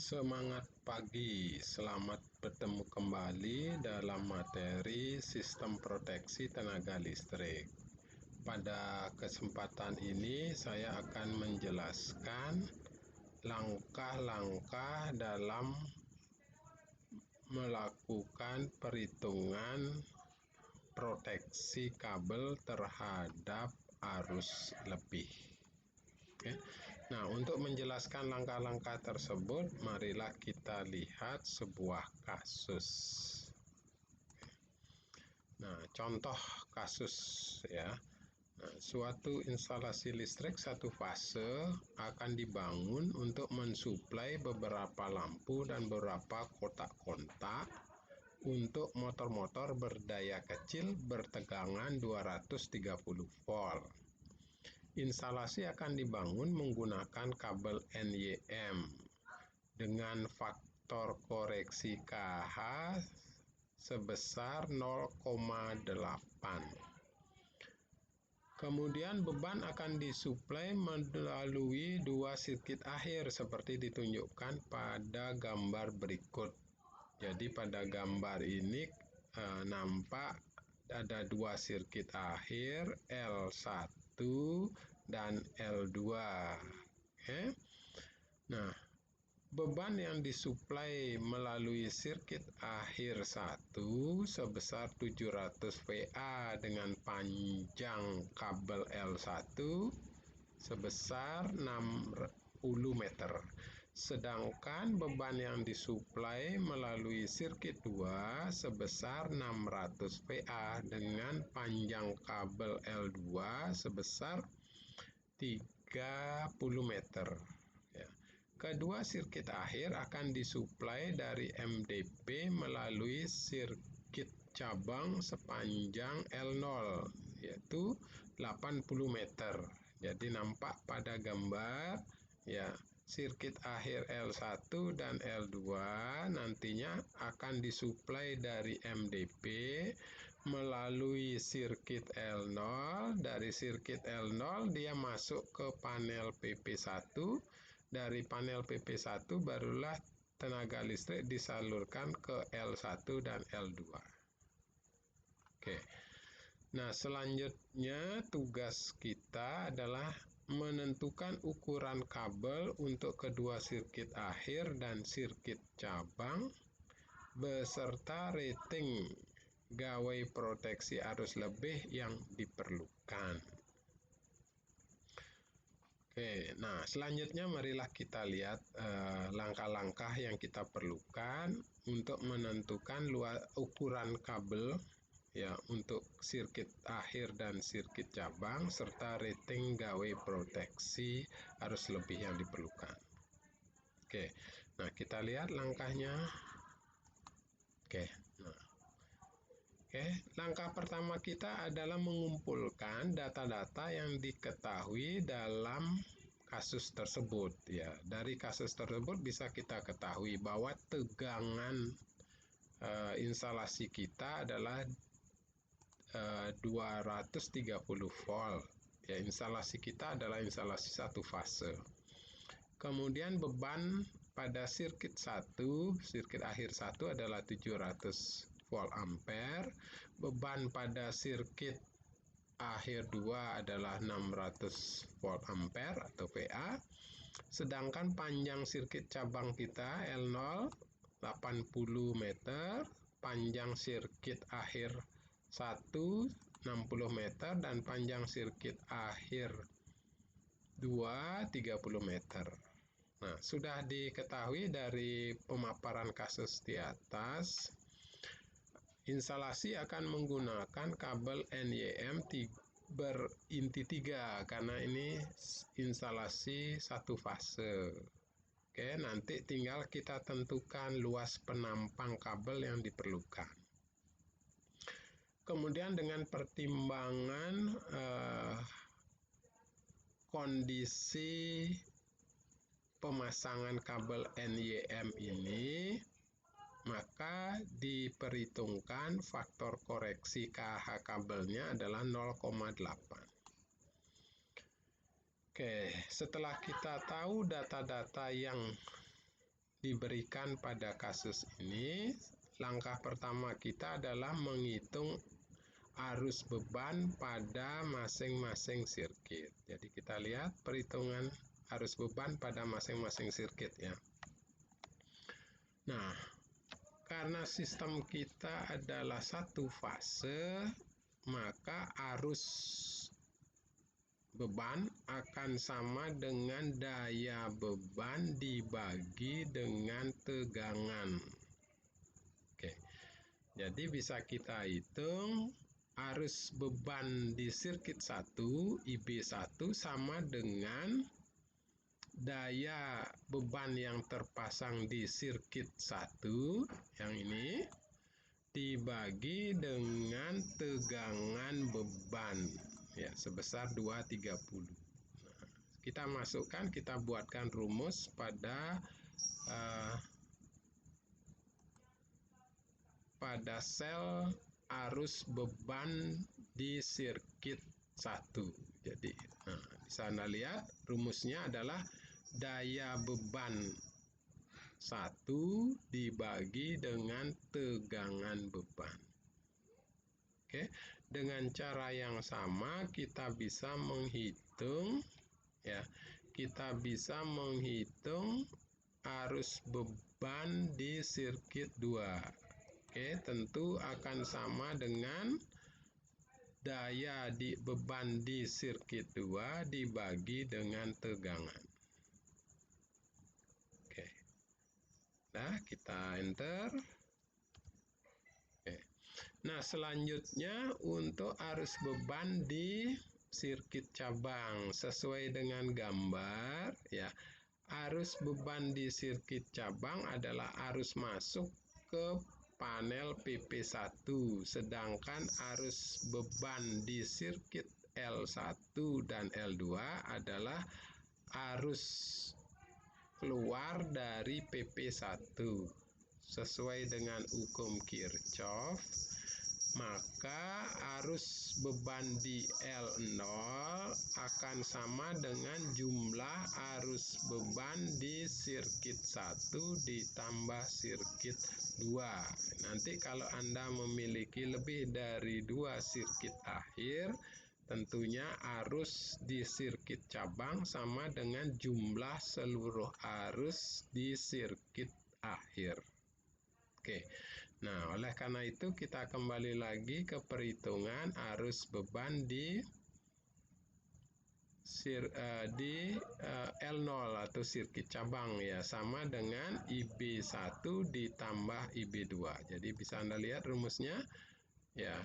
Semangat pagi, selamat bertemu kembali dalam materi sistem proteksi tenaga listrik. Pada kesempatan ini saya akan menjelaskan langkah-langkah dalam melakukan perhitungan proteksi kabel terhadap arus lebih. Oke. Nah, untuk menjelaskan langkah-langkah tersebut, marilah kita lihat sebuah kasus. Nah, contoh kasus ya. Nah, suatu instalasi listrik satu fase akan dibangun untuk mensuplai beberapa lampu dan beberapa kotak-kontak untuk motor-motor berdaya kecil bertegangan 230 volt. Instalasi akan dibangun menggunakan kabel NYM dengan faktor koreksi KH sebesar 0,8. Kemudian beban akan disuplai melalui dua sirkuit akhir seperti ditunjukkan pada gambar berikut. Jadi pada gambar ini nampak ada dua sirkuit akhir L1 dan L2. Oke. Nah, beban yang disuplai melalui sirkuit akhir 1 sebesar 700 VA dengan panjang kabel L1 sebesar 60 meter. Sedangkan beban yang disuplai melalui sirkuit 2 sebesar 600 VA dengan panjang kabel L2 sebesar 30 meter. Ya. Kedua sirkuit akhir akan disuplai dari MDP melalui sirkuit cabang sepanjang L0 yaitu 80 meter. Jadi nampak pada gambar ya, sirkuit akhir L1 dan L2 nantinya akan disuplai dari MDP melalui sirkuit L0. Dari sirkuit L0 dia masuk ke panel PP1. Dari panel PP1 barulah tenaga listrik disalurkan ke L1 dan L2. Oke. Nah, selanjutnya tugas kita adalah menentukan ukuran kabel untuk kedua sirkuit akhir dan sirkuit cabang beserta rating gawai proteksi arus lebih yang diperlukan. Oke, nah selanjutnya marilah kita lihat langkah-langkah yang kita perlukan untuk menentukan ukuran kabel ya untuk sirkuit akhir dan sirkuit cabang serta rating gawai proteksi arus lebih yang diperlukan. Oke, nah kita lihat langkahnya. Langkah pertama kita adalah mengumpulkan data-data yang diketahui dalam kasus tersebut ya. Dari kasus tersebut bisa kita ketahui bahwa tegangan instalasi kita adalah 230 volt. Ya, instalasi kita adalah instalasi satu fase. Kemudian beban pada sirkuit 1, sirkuit akhir 1 adalah 700 volt ampere. Beban pada sirkuit akhir 2 adalah 600 volt ampere atau VA. Sedangkan panjang sirkuit cabang kita L0 80 meter, panjang sirkuit akhir 1 60 meter dan panjang sirkuit akhir 2 30 meter. Nah, sudah diketahui dari pemaparan kasus di atas, instalasi akan menggunakan kabel NYM berinti 3 karena ini instalasi satu fase. Oke, nanti tinggal kita tentukan luas penampang kabel yang diperlukan. Kemudian dengan pertimbangan kondisi pemasangan kabel NYM ini, maka diperhitungkan faktor koreksi KH kabelnya adalah 0,8. Oke, setelah kita tahu data-data yang diberikan pada kasus ini, langkah pertama kita adalah menghitung arus beban pada masing-masing sirkuit. Jadi kita lihat perhitungan arus beban pada masing-masing sirkuit ya. Nah, karena sistem kita adalah satu fase, maka arus beban akan sama dengan daya beban dibagi dengan tegangan. Oke. Jadi bisa kita hitung arus beban di sirkuit 1 IB1 sama dengan daya beban yang terpasang di sirkuit 1 yang ini dibagi dengan tegangan beban ya sebesar 230. Nah, kita masukkan, kita buatkan rumus pada sel arus beban di sirkuit 1. Jadi, bisa Anda lihat rumusnya adalah daya beban 1 dibagi dengan tegangan beban. Oke, dengan cara yang sama kita bisa menghitung ya. Kita bisa menghitung arus beban di sirkuit 2. Oke, tentu akan sama dengan daya beban di sirkuit 2 dibagi dengan tegangan. Oke. Nah, kita enter. Oke. Nah, selanjutnya untuk arus beban di sirkuit cabang sesuai dengan gambar ya. Arus beban di sirkuit cabang adalah arus masuk ke panel PP1, sedangkan arus beban di sirkuit L1 dan L2 adalah arus keluar dari PP1. Sesuai dengan hukum Kirchhoff, maka arus beban di L0 akan sama dengan jumlah arus beban di sirkuit 1 ditambah sirkuit 2. Nanti kalau Anda memiliki lebih dari 2 sirkuit akhir, tentunya arus di sirkuit cabang sama dengan jumlah seluruh arus di sirkuit akhir. Oke, nah oleh karena itu kita kembali lagi ke perhitungan arus beban di L0 atau sirkuit cabang ya, sama dengan IB1 ditambah IB2. Jadi bisa Anda lihat rumusnya ya,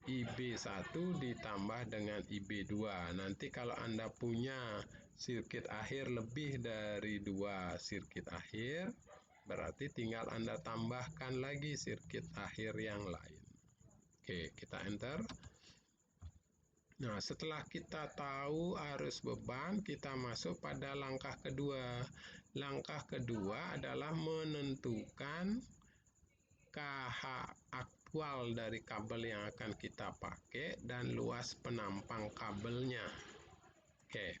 IB1 ditambah dengan IB2. Nanti kalau Anda punya sirkuit akhir lebih dari 2 sirkuit akhir, berarti tinggal Anda tambahkan lagi sirkuit akhir yang lain. Oke, kita enter. Nah, setelah kita tahu arus beban, kita masuk pada langkah kedua. Langkah kedua adalah menentukan KH aktual dari kabel yang akan kita pakai dan luas penampang kabelnya. Oke.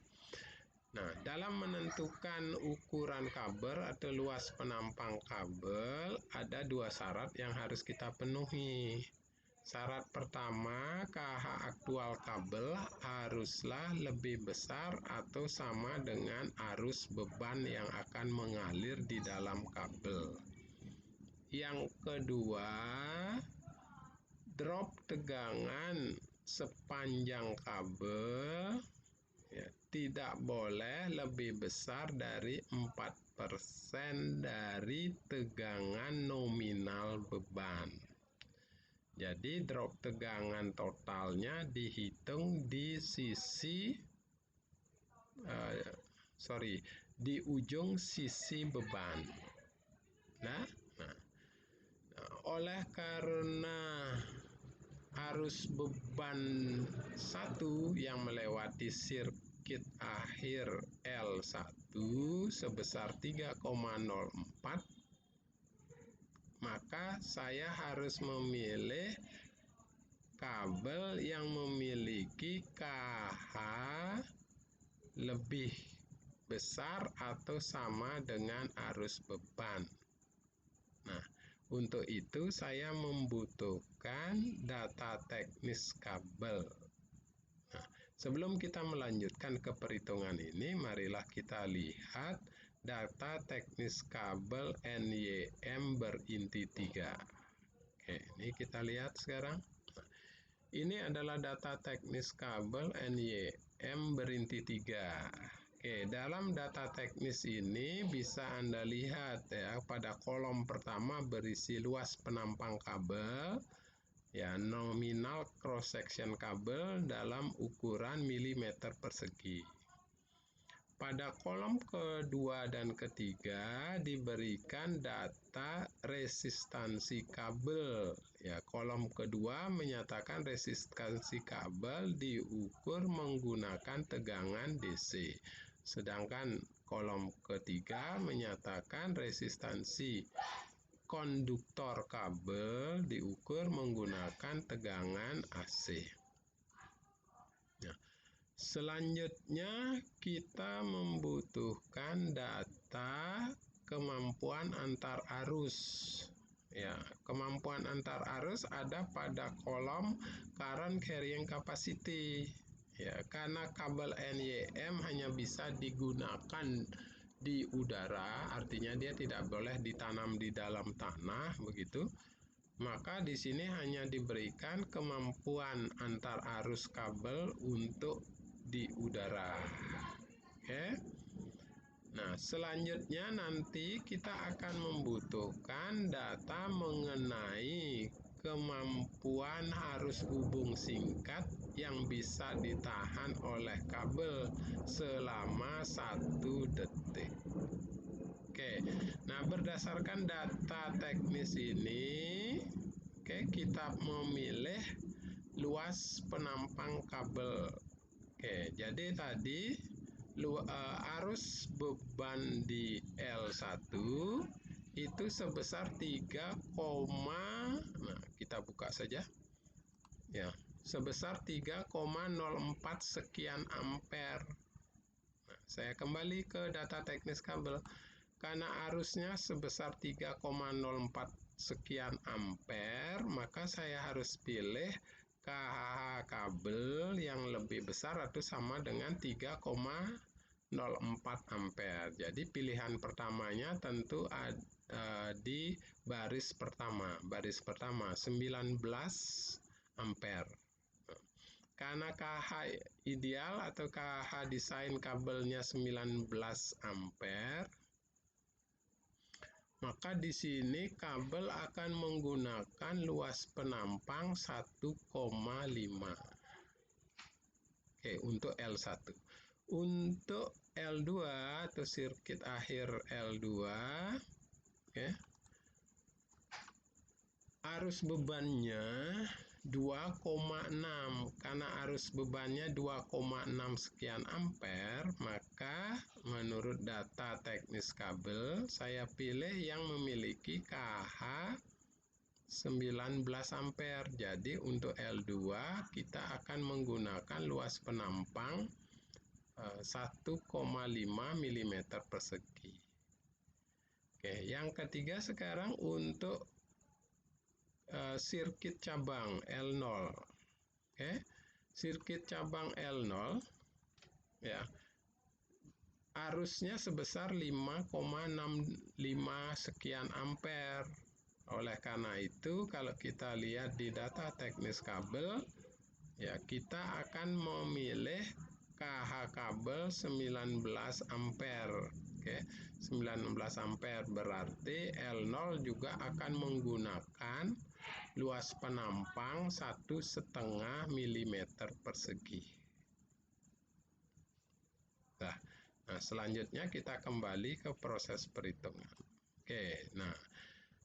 Nah, dalam menentukan ukuran kabel atau luas penampang kabel, ada 2 syarat yang harus kita penuhi. Syarat pertama, KH aktual kabel haruslah lebih besar atau sama dengan arus beban yang akan mengalir di dalam kabel. Yang kedua, drop tegangan sepanjang kabel ya, tidak boleh lebih besar dari 4% dari tegangan nominal beban. Jadi drop tegangan totalnya dihitung di di ujung sisi beban. Nah, oleh karena arus beban 1 yang melewati sirkuit akhir L1 sebesar 3,04, maka saya harus memilih kabel yang memiliki KH lebih besar atau sama dengan arus beban. Nah, untuk itu saya membutuhkan data teknis kabel. Nah, sebelum kita melanjutkan ke perhitungan ini, marilah kita lihat data teknis kabel NYM berinti 3. Oke, ini kita lihat sekarang. Nah, ini adalah data teknis kabel NYM berinti 3. Oke, dalam data teknis ini bisa Anda lihat ya, pada kolom pertama berisi luas penampang kabel, ya, nominal cross section kabel dalam ukuran milimeter persegi. Pada kolom kedua dan ketiga diberikan data resistansi kabel. Ya, kolom kedua menyatakan resistansi kabel diukur menggunakan tegangan DC. Sedangkan kolom ketiga menyatakan resistansi konduktor kabel diukur menggunakan tegangan AC. Nah, selanjutnya kita membutuhkan data kemampuan antar arus. Ya, kemampuan antar arus ada pada kolom current carrying capacity. Ya, karena kabel NYM hanya bisa digunakan di udara, artinya dia tidak boleh ditanam di dalam tanah, begitu. Maka di sini hanya diberikan kemampuan antar arus kabel untuk di udara. Oke. Nah, selanjutnya nanti kita akan membutuhkan data mengenai kemampuan arus hubung singkat yang bisa ditahan oleh kabel selama 1 detik. Oke, nah berdasarkan data teknis ini, kita memilih luas penampang kabel. Oke, jadi tadi arus beban di L1 itu sebesar 3, nah kita buka saja. Ya, sebesar 3,04 sekian ampere. Nah, saya kembali ke data teknis kabel. Karena arusnya sebesar 3,04 sekian ampere, maka saya harus pilih KH kabel yang lebih besar atau sama dengan 3,04 ampere. Jadi pilihan pertamanya tentu di baris pertama. Baris pertama 19 ampere. Karena KH ideal atau KH desain kabelnya 19 ampere, maka di sini kabel akan menggunakan luas penampang 1,5. Oke, untuk L1. Untuk L2 atau sirkuit akhir L2, oke, arus bebannya 2,6. Karena arus bebannya 2,6 sekian ampere, maka menurut data teknis kabel saya pilih yang memiliki KH 19 ampere. Jadi untuk L2 kita akan menggunakan luas penampang 1,5 mm persegi. Oke, yang ketiga sekarang untuk sirkuit cabang L0. Oke, sirkuit cabang L0 ya, arusnya sebesar 5,65 sekian ampere. Oleh karena itu, kalau kita lihat di data teknis kabel, ya kita akan memilih KH kabel 19 ampere. Oke, 19 ampere berarti L0 juga akan menggunakan luas penampang 1,5 mm persegi. Nah, selanjutnya kita kembali ke proses perhitungan. Oke, nah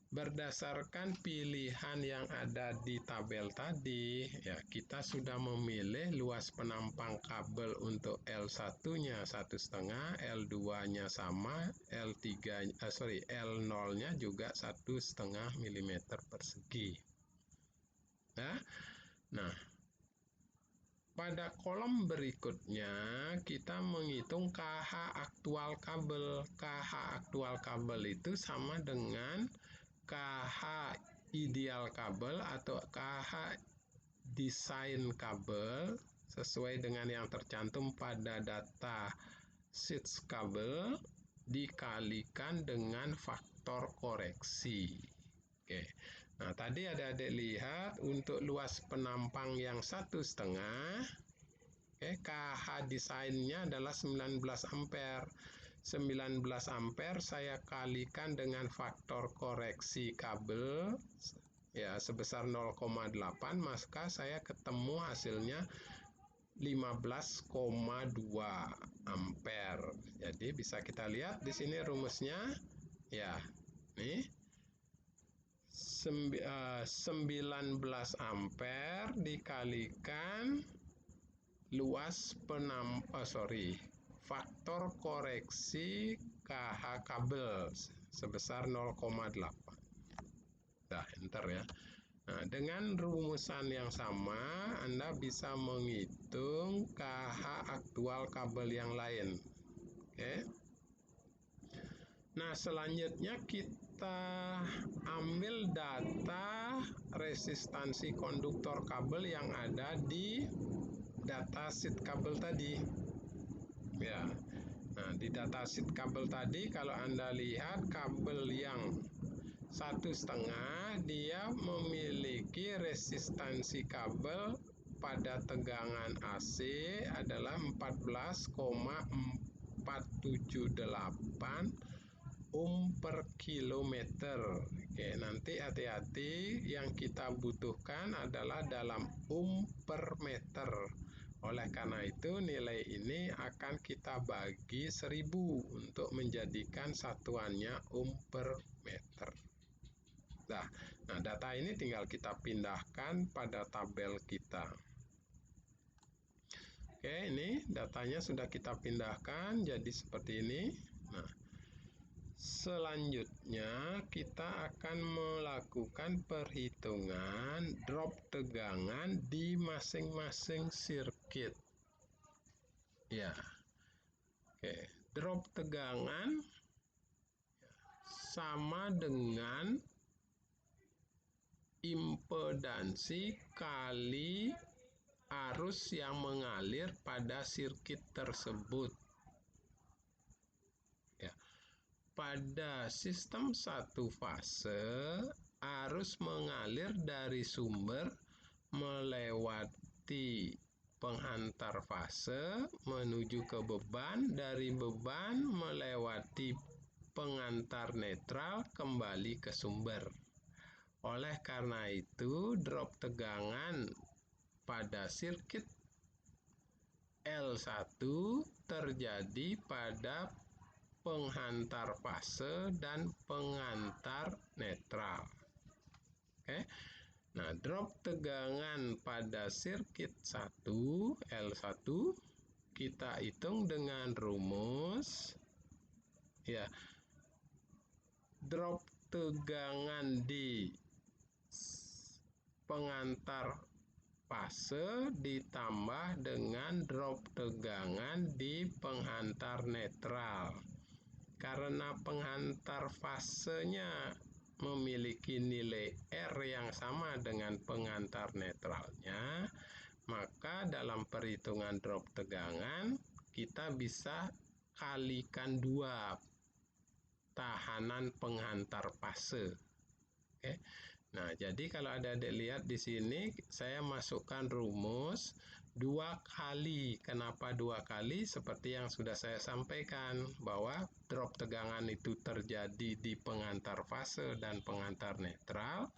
berdasarkan pilihan yang ada di tabel tadi, ya kita sudah memilih luas penampang kabel untuk L1-nya 1,5, L2-nya sama, L0-nya juga 1,5 mm persegi. Nah, pada kolom berikutnya kita menghitung KH aktual kabel. KH aktual kabel itu sama dengan KH ideal kabel atau KH desain kabel sesuai dengan yang tercantum pada data sheet kabel dikalikan dengan faktor koreksi. Oke. Nah, tadi adik-adik lihat untuk luas penampang yang 1,5, KH desainnya adalah 19 ampere. 19 ampere saya kalikan dengan faktor koreksi kabel ya sebesar 0,8, maka saya ketemu hasilnya 15,2 ampere. Jadi bisa kita lihat di sini rumusnya ya. Nih 19 ampere dikalikan luas faktor koreksi KH kabel sebesar 0,8. Nah, enter ya. Nah, dengan rumusan yang sama, Anda bisa menghitung KH aktual kabel yang lain. Oke. Nah, selanjutnya kita ambil data resistansi konduktor kabel yang ada di data sheet kabel tadi. Ya. Nah, di data sheet kabel tadi kalau Anda lihat kabel yang 1,5 dia memiliki resistansi kabel pada tegangan AC adalah 14,478 ohm per kilometer. Oke, nanti hati-hati yang kita butuhkan adalah dalam ohm per meter. Oleh karena itu nilai ini akan kita bagi 1000 untuk menjadikan satuannya ohm per meter. Nah, data ini tinggal kita pindahkan pada tabel kita. Oke, ini datanya sudah kita pindahkan jadi seperti ini. Nah, selanjutnya kita akan melakukan perhitungan drop tegangan di masing-masing sirkuit. Ya. Oke, drop tegangan sama dengan impedansi kali arus yang mengalir pada sirkuit tersebut. Ya. Pada sistem satu fase, arus mengalir dari sumber melewati penghantar fase menuju ke beban, dari beban melewati pengantar netral kembali ke sumber. Oleh karena itu, drop tegangan pada sirkuit L1 terjadi pada penghantar fase dan pengantar netral. Oke. Nah, drop tegangan pada sirkuit 1 L1 kita hitung dengan rumus ya. Drop tegangan di pengantar fase ditambah dengan drop tegangan di penghantar netral. Karena penghantar fasenya memiliki nilai R yang sama dengan pengantar netralnya, maka dalam perhitungan drop tegangan kita bisa kalikan 2 tahanan penghantar fase. Oke. Nah, jadi kalau adik-adik lihat di sini saya masukkan rumus 2 kali. Kenapa 2 kali? Seperti yang sudah saya sampaikan bahwa drop tegangan itu terjadi di pengantar fase dan pengantar netral.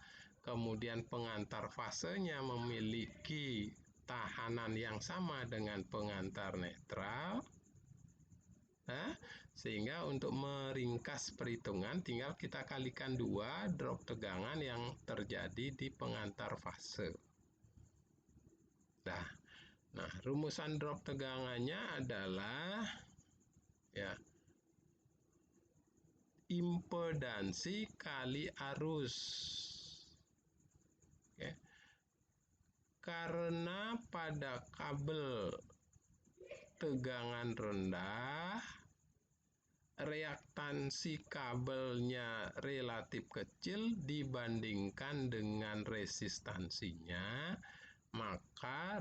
Kemudian pengantar fasenya memiliki tahanan yang sama dengan pengantar netral. Sehingga untuk meringkas perhitungan tinggal kita kalikan 2 drop tegangan yang terjadi di pengantar fase. Nah, rumusan drop tegangannya adalah ya impedansi kali arus. Oke. Karena pada kabel tegangan rendah, reaktansi kabelnya relatif kecil dibandingkan dengan resistansinya, maka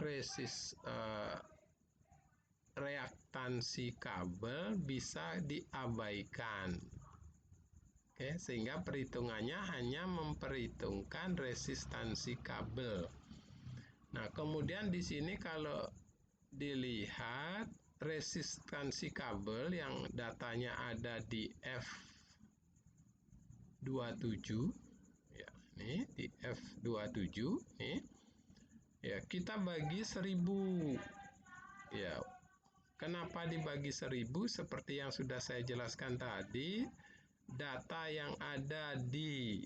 reaktansi kabel bisa diabaikan. Oke, sehingga perhitungannya hanya memperhitungkan resistansi kabel. Nah, kemudian di sini kalau dilihat resistansi kabel yang datanya ada di F27, ya, nih di F27 nih. Ya, kita bagi 1000. Ya, kenapa dibagi 1000? Seperti yang sudah saya jelaskan tadi, data yang ada di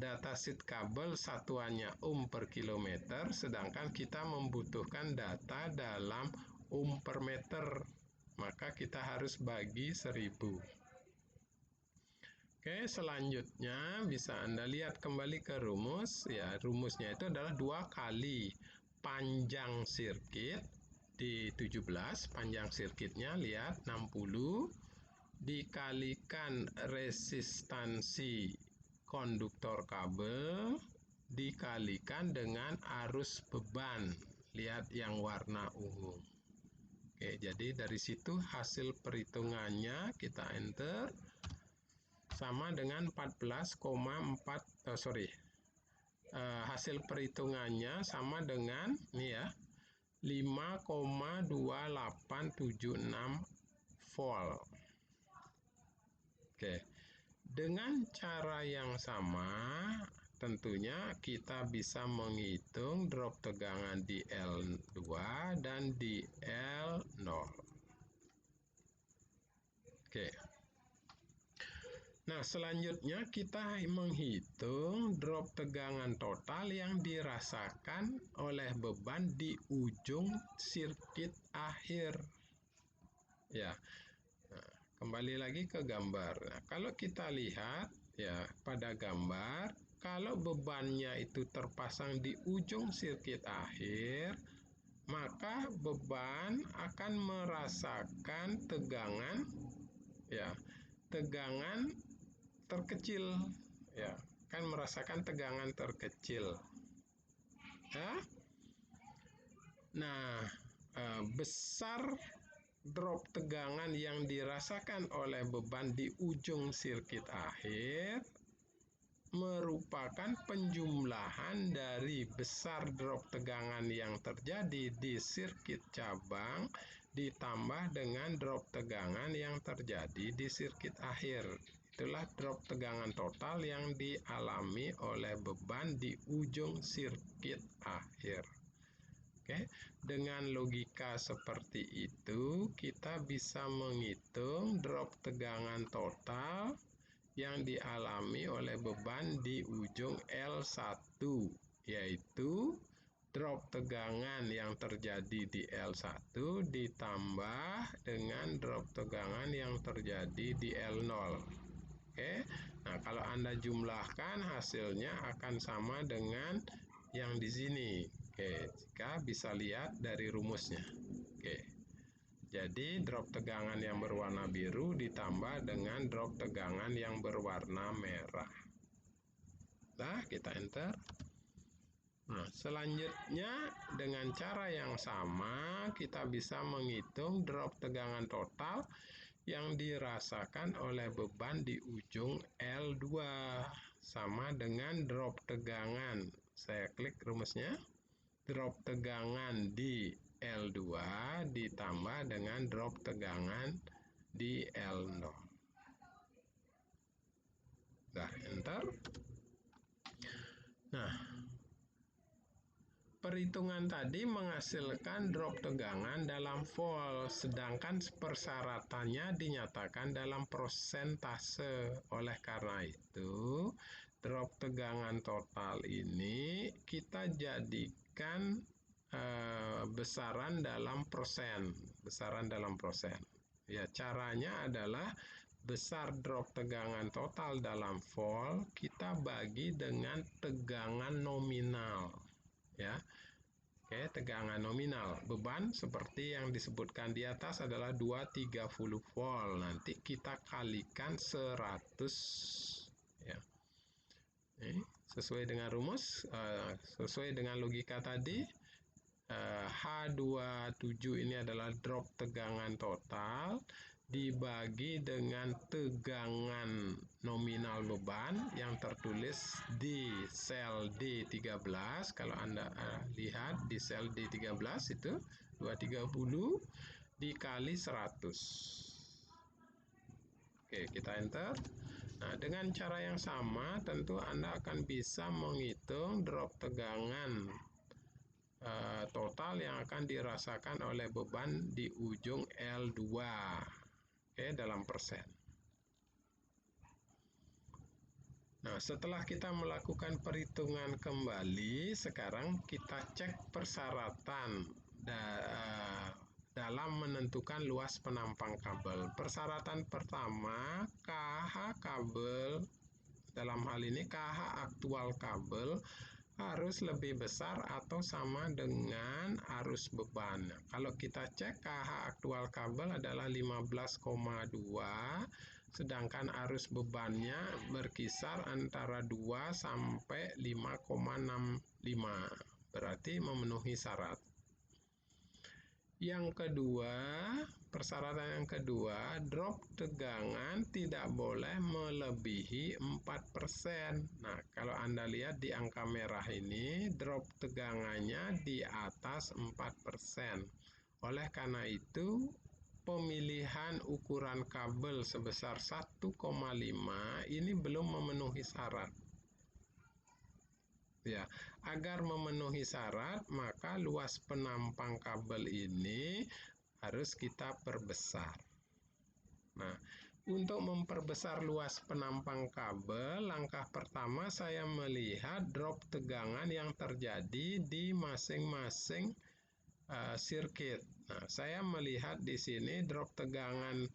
datasheet kabel satuannya ohm per kilometer, sedangkan kita membutuhkan data dalam ohm per meter, maka kita harus bagi 1000. Oke, selanjutnya bisa Anda lihat kembali ke rumus. Ya, rumusnya itu adalah 2 kali panjang sirkuit di 17, panjang sirkuitnya lihat 60 dikalikan resistansi konduktor kabel dikalikan dengan arus beban. Lihat yang warna ungu. Oke, jadi dari situ hasil perhitungannya kita enter sama dengan 14,4 hasil perhitungannya sama dengan nih ya 5,2876 volt. Oke, dengan cara yang sama tentunya kita bisa menghitung drop tegangan di L2 dan di L0. Oke. Nah, selanjutnya kita menghitung drop tegangan total yang dirasakan oleh beban di ujung sirkuit akhir. Ya. Nah, kembali lagi ke gambar. Nah, kalau kita lihat ya pada gambar, kalau bebannya itu terpasang di ujung sirkuit akhir, maka beban akan merasakan tegangan terkecil, ya, kan merasakan tegangan terkecil. Ya. Nah, besar drop tegangan yang dirasakan oleh beban di ujung sirkuit akhir merupakan penjumlahan dari besar drop tegangan yang terjadi di sirkuit cabang ditambah dengan drop tegangan yang terjadi di sirkuit akhir. Itulah drop tegangan total yang dialami oleh beban di ujung sirkuit akhir. Oke, dengan logika seperti itu, kita bisa menghitung drop tegangan total yang dialami oleh beban di ujung L1, yaitu drop tegangan yang terjadi di L1 ditambah dengan drop tegangan yang terjadi di L0. Oke, nah kalau Anda jumlahkan hasilnya akan sama dengan yang di sini. Oke, jika bisa lihat dari rumusnya. Oke, jadi drop tegangan yang berwarna biru ditambah dengan drop tegangan yang berwarna merah. Nah, kita enter. Nah, selanjutnya dengan cara yang sama kita bisa menghitung drop tegangan total yang dirasakan oleh beban di ujung L2 sama dengan drop tegangan. Saya klik rumusnya. Drop tegangan di L2 ditambah dengan drop tegangan di L0. Nah, enter. Nah, perhitungan tadi menghasilkan drop tegangan dalam volt, sedangkan persyaratannya dinyatakan dalam persentase. Oleh karena itu, drop tegangan total ini kita jadikan besaran dalam persen. Ya, caranya adalah besar drop tegangan total dalam volt kita bagi dengan tegangan nominal. ya. Oke, tegangan nominal. Beban seperti yang disebutkan di atas adalah 230 volt. Nanti kita kalikan 100, ya. Sesuai dengan rumus, sesuai dengan logika tadi, H27 ini adalah drop tegangan total dibagi dengan tegangan nominal beban yang tertulis di sel D13. Kalau Anda lihat di sel D13 itu 230 dikali 100. Oke, kita enter. Nah, dengan cara yang sama tentu Anda akan bisa menghitung drop tegangan total yang akan dirasakan oleh beban di ujung L2, oke, dalam persen. Nah, setelah kita melakukan perhitungan kembali, sekarang kita cek persyaratan dalam menentukan luas penampang kabel. Persyaratan pertama, KH kabel, dalam hal ini KH aktual kabel, harus lebih besar atau sama dengan arus beban. Kalau kita cek KH aktual kabel adalah 15,2, sedangkan arus bebannya berkisar antara 2 sampai 5,65. Berarti memenuhi syarat. Yang kedua, persyaratan yang kedua, drop tegangan tidak boleh melebihi 4%. Nah, kalau Anda lihat di angka merah ini, drop tegangannya di atas 4%. Oleh karena itu, pemilihan ukuran kabel sebesar 1,5 ini belum memenuhi syarat. Ya, agar memenuhi syarat, maka luas penampang kabel ini harus kita perbesar. Nah, untuk memperbesar luas penampang kabel, langkah pertama saya melihat drop tegangan yang terjadi di masing-masing sirkuit. Nah, saya melihat di sini drop tegangan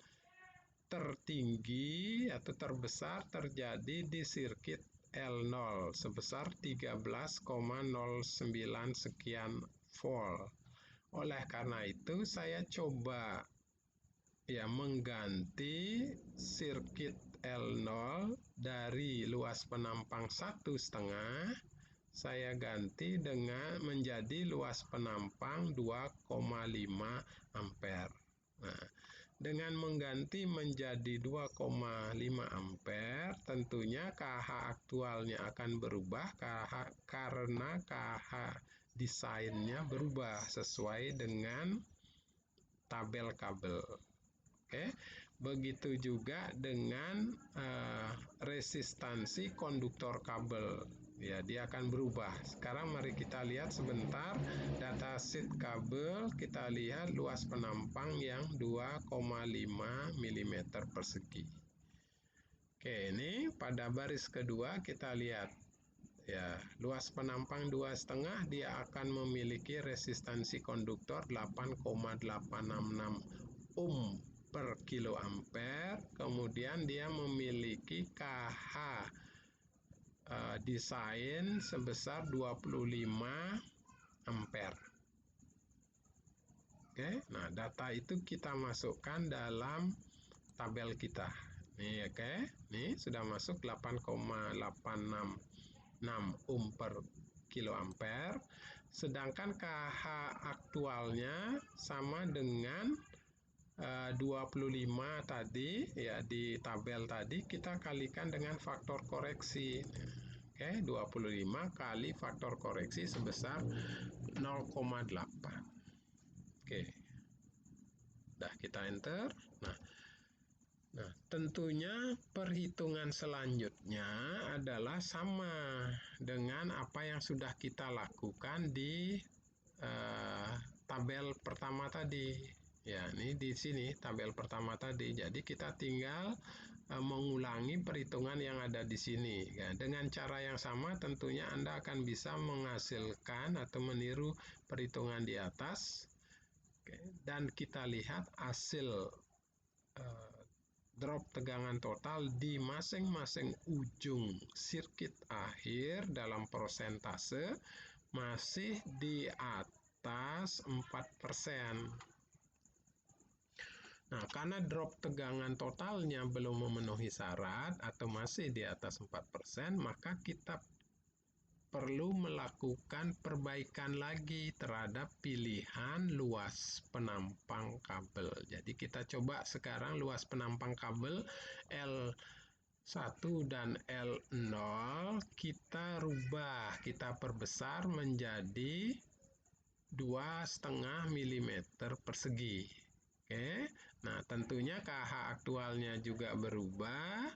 tertinggi atau terbesar terjadi di sirkuit L0 sebesar 13,09 sekian volt. Oleh karena itu saya coba mengganti sirkuit L0 dari luas penampang 1,5, saya ganti dengan menjadi luas penampang 2,5 ampere. Nah, dengan mengganti menjadi 2,5 ampere, tentunya KH aktualnya akan berubah karena KH desainnya berubah sesuai dengan tabel kabel. Oke, begitu juga dengan resistansi konduktor kabel. Ya, dia akan berubah. Sekarang mari kita lihat sebentar datasheet kabel. Kita lihat luas penampang yang 2,5 mm persegi. Oke, ini pada baris kedua kita lihat. Ya, luas penampang 2,5 dia akan memiliki resistansi konduktor 8,866 ohm per kilo ampere, kemudian dia memiliki KH desain sebesar 25 ampere. Oke, nah data itu kita masukkan dalam tabel kita. Nih, oke, nih sudah masuk 8,866 ohm per kilo ampere, sedangkan KH aktualnya sama dengan 25 tadi, ya di tabel tadi kita kalikan dengan faktor koreksi. Oke, 25 kali faktor koreksi sebesar 0,8. Oke. Dah kita enter. Nah, tentunya perhitungan selanjutnya adalah sama dengan apa yang sudah kita lakukan di tabel pertama tadi. Ya, ini di sini tabel pertama tadi. Jadi kita tinggal mengulangi perhitungan yang ada di sini. Ya, dengan cara yang sama tentunya Anda akan bisa menghasilkan atau meniru perhitungan di atas. Oke, dan kita lihat hasil drop tegangan total di masing-masing ujung sirkuit akhir dalam persentase masih di atas 4%. Nah, karena drop tegangan totalnya belum memenuhi syarat atau masih di atas 4%, maka kita perlu melakukan perbaikan lagi terhadap pilihan luas penampang kabel. Jadi kita coba sekarang luas penampang kabel L1 dan L0 kita rubah, kita perbesar menjadi 2,5 mm persegi. Oke, nah tentunya KH aktualnya juga berubah,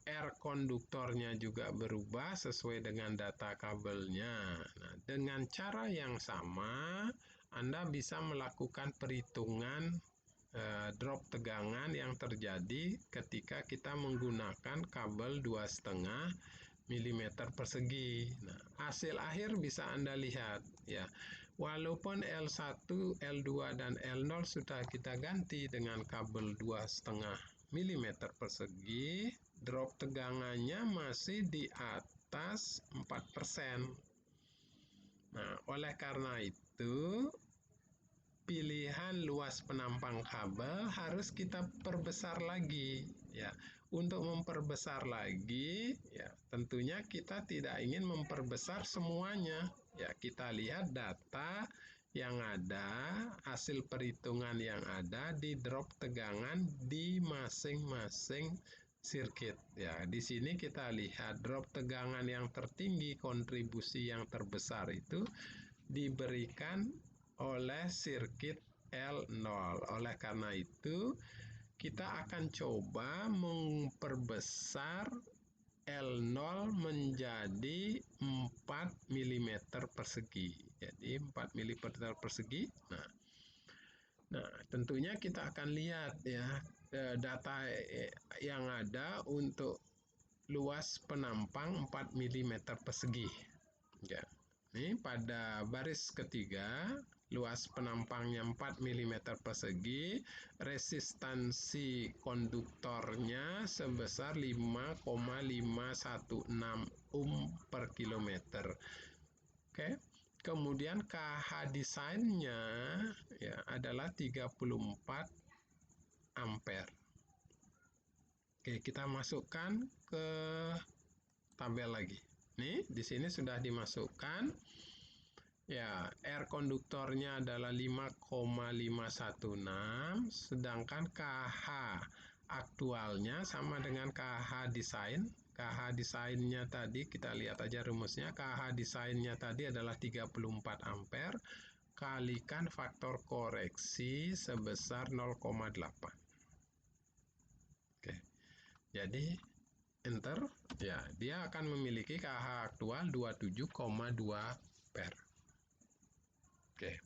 R konduktornya juga berubah sesuai dengan data kabelnya. Nah, dengan cara yang sama, Anda bisa melakukan perhitungan drop tegangan yang terjadi ketika kita menggunakan kabel 2,5 mm persegi. Nah, hasil akhir bisa Anda lihat ya. Walaupun L1, L2 dan L0 sudah kita ganti dengan kabel 2,5 mm persegi, drop tegangannya masih di atas 4%. Nah, oleh karena itu pilihan luas penampang kabel harus kita perbesar lagi ya. Untuk memperbesar lagi ya, tentunya kita tidak ingin memperbesar semuanya ya. Kita lihat data yang ada, hasil perhitungan yang ada di drop tegangan di masing-masing sirkuit ya. Di sini kita lihat drop tegangan yang tertinggi, kontribusi yang terbesar itu diberikan oleh sirkuit L0. Oleh karena itu, kita akan coba memperbesar L0 menjadi 4 mm persegi. Jadi 4 mm persegi. Nah, tentunya kita akan lihat ya data yang ada untuk luas penampang 4 mm persegi. Ya. Ini pada baris ketiga, luas penampangnya 4 mm persegi, resistansi konduktornya sebesar 5,516 ohm per kilometer. Oke. Kemudian KH desainnya ya adalah 34 ampere. Oke, kita masukkan ke tabel lagi. Nih, di sini sudah dimasukkan. Ya, R konduktornya adalah 5,516, sedangkan KH aktualnya sama dengan KH desain. KH desainnya tadi, kita lihat aja rumusnya, KH desainnya tadi adalah 34 ampere, kalikan faktor koreksi sebesar 0,8. Oke, jadi enter, ya dia akan memiliki KH aktual 27,2 ampere. Oke.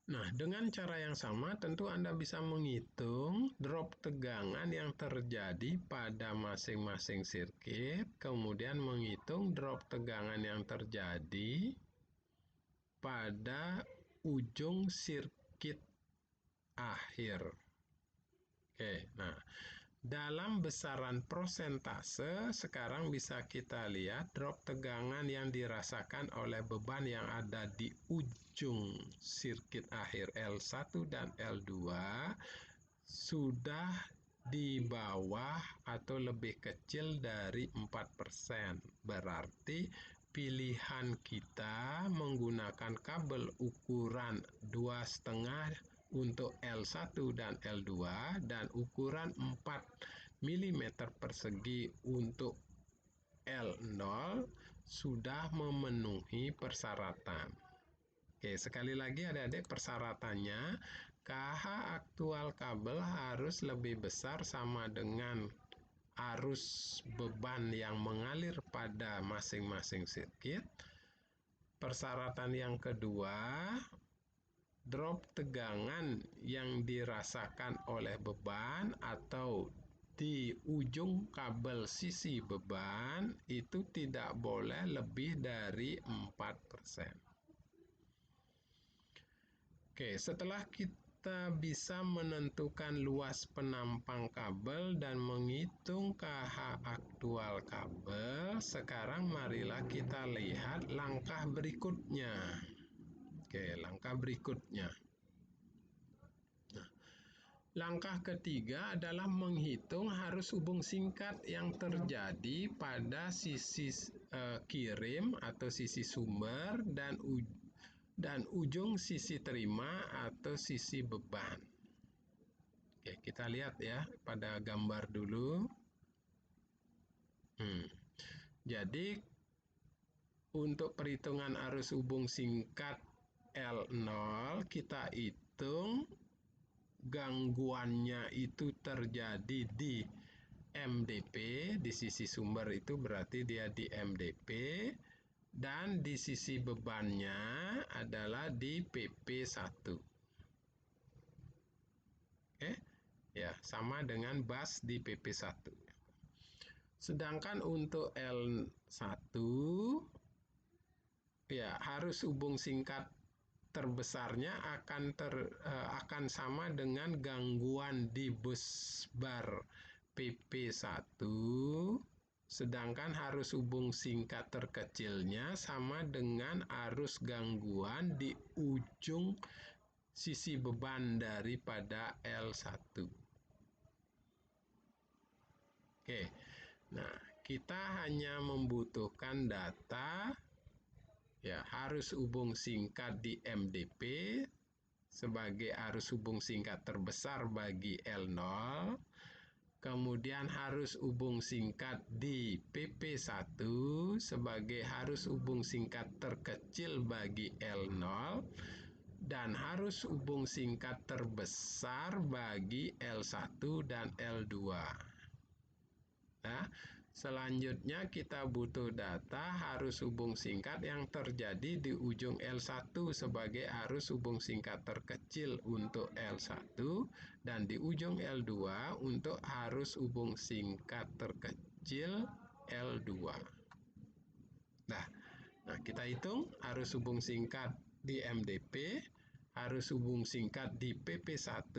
Nah, dengan cara yang sama tentu Anda bisa menghitung drop tegangan yang terjadi pada masing-masing sirkuit, kemudian menghitung drop tegangan yang terjadi pada ujung sirkuit akhir. Oke, nah dalam besaran persentase, sekarang bisa kita lihat drop tegangan yang dirasakan oleh beban yang ada di ujung sirkuit akhir L1 dan L2 sudah di bawah atau lebih kecil dari 4%. Berarti pilihan kita menggunakan kabel ukuran 2,5 untuk L1 dan L2 dan ukuran 4 mm persegi untuk L0 sudah memenuhi persyaratan. Oke, sekali lagi adik-adik persyaratannya, KH aktual kabel harus lebih besar sama dengan arus beban yang mengalir pada masing-masing sirkuit. Persyaratan yang kedua, drop tegangan yang dirasakan oleh beban atau di ujung kabel sisi beban itu tidak boleh lebih dari 4%. Oke, setelah kita kita bisa menentukan luas penampang kabel dan menghitung KH aktual kabel, sekarang marilah kita lihat langkah berikutnya. Oke, langkah berikutnya. Nah, langkah ketiga adalah menghitung arus hubung singkat yang terjadi pada sisi kirim atau sisi sumber dan ujung sisi terima atau sisi beban. Oke, kita lihat ya pada gambar dulu. Jadi untuk perhitungan arus hubung singkat L0, kita hitung gangguannya itu terjadi di MDP, di sisi sumber itu berarti dia di MDP, dan di sisi bebannya adalah di PP1. Oke, ya sama dengan bus di PP1. Sedangkan untuk L1, ya arus hubung singkat terbesarnya akan sama dengan gangguan di bus bar PP1, sedangkan arus hubung singkat terkecilnya sama dengan arus gangguan di ujung sisi beban daripada L1. Oke, nah kita hanya membutuhkan data ya arus hubung singkat di MDP sebagai arus hubung singkat terbesar bagi L0, kemudian arus hubung singkat di PP1 sebagai arus hubung singkat terkecil bagi L0, dan arus hubung singkat terbesar bagi L1 dan L2. Nah, selanjutnya kita butuh data arus hubung singkat yang terjadi di ujung L1 sebagai arus hubung singkat terkecil untuk L1 dan di ujung L2 untuk arus hubung singkat terkecil L2. Nah, kita hitung arus hubung singkat di MDP, arus hubung singkat di PP1,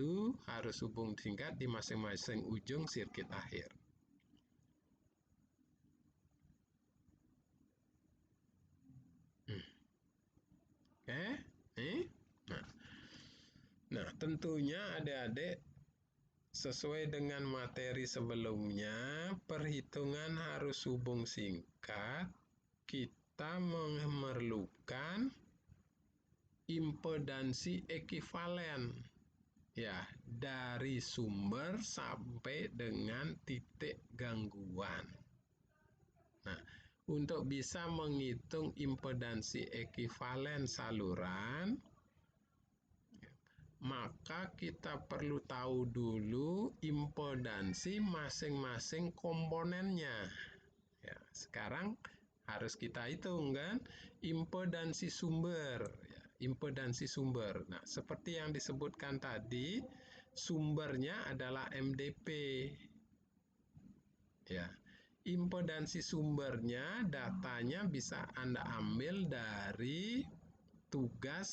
arus hubung singkat di masing-masing ujung sirkuit akhir. Oke, nah tentunya adik-adik sesuai dengan materi sebelumnya, perhitungan arus hubung singkat kita memerlukan impedansi ekivalen ya dari sumber sampai dengan titik gangguan. Nah, untuk bisa menghitung impedansi ekivalen saluran, maka kita perlu tahu dulu impedansi masing-masing komponennya. Ya, sekarang harus kita hitung kan impedansi sumber. Ya, impedansi sumber. Nah, seperti yang disebutkan tadi, sumbernya adalah MDP. Ya. Impedansi sumbernya, datanya bisa Anda ambil dari tugas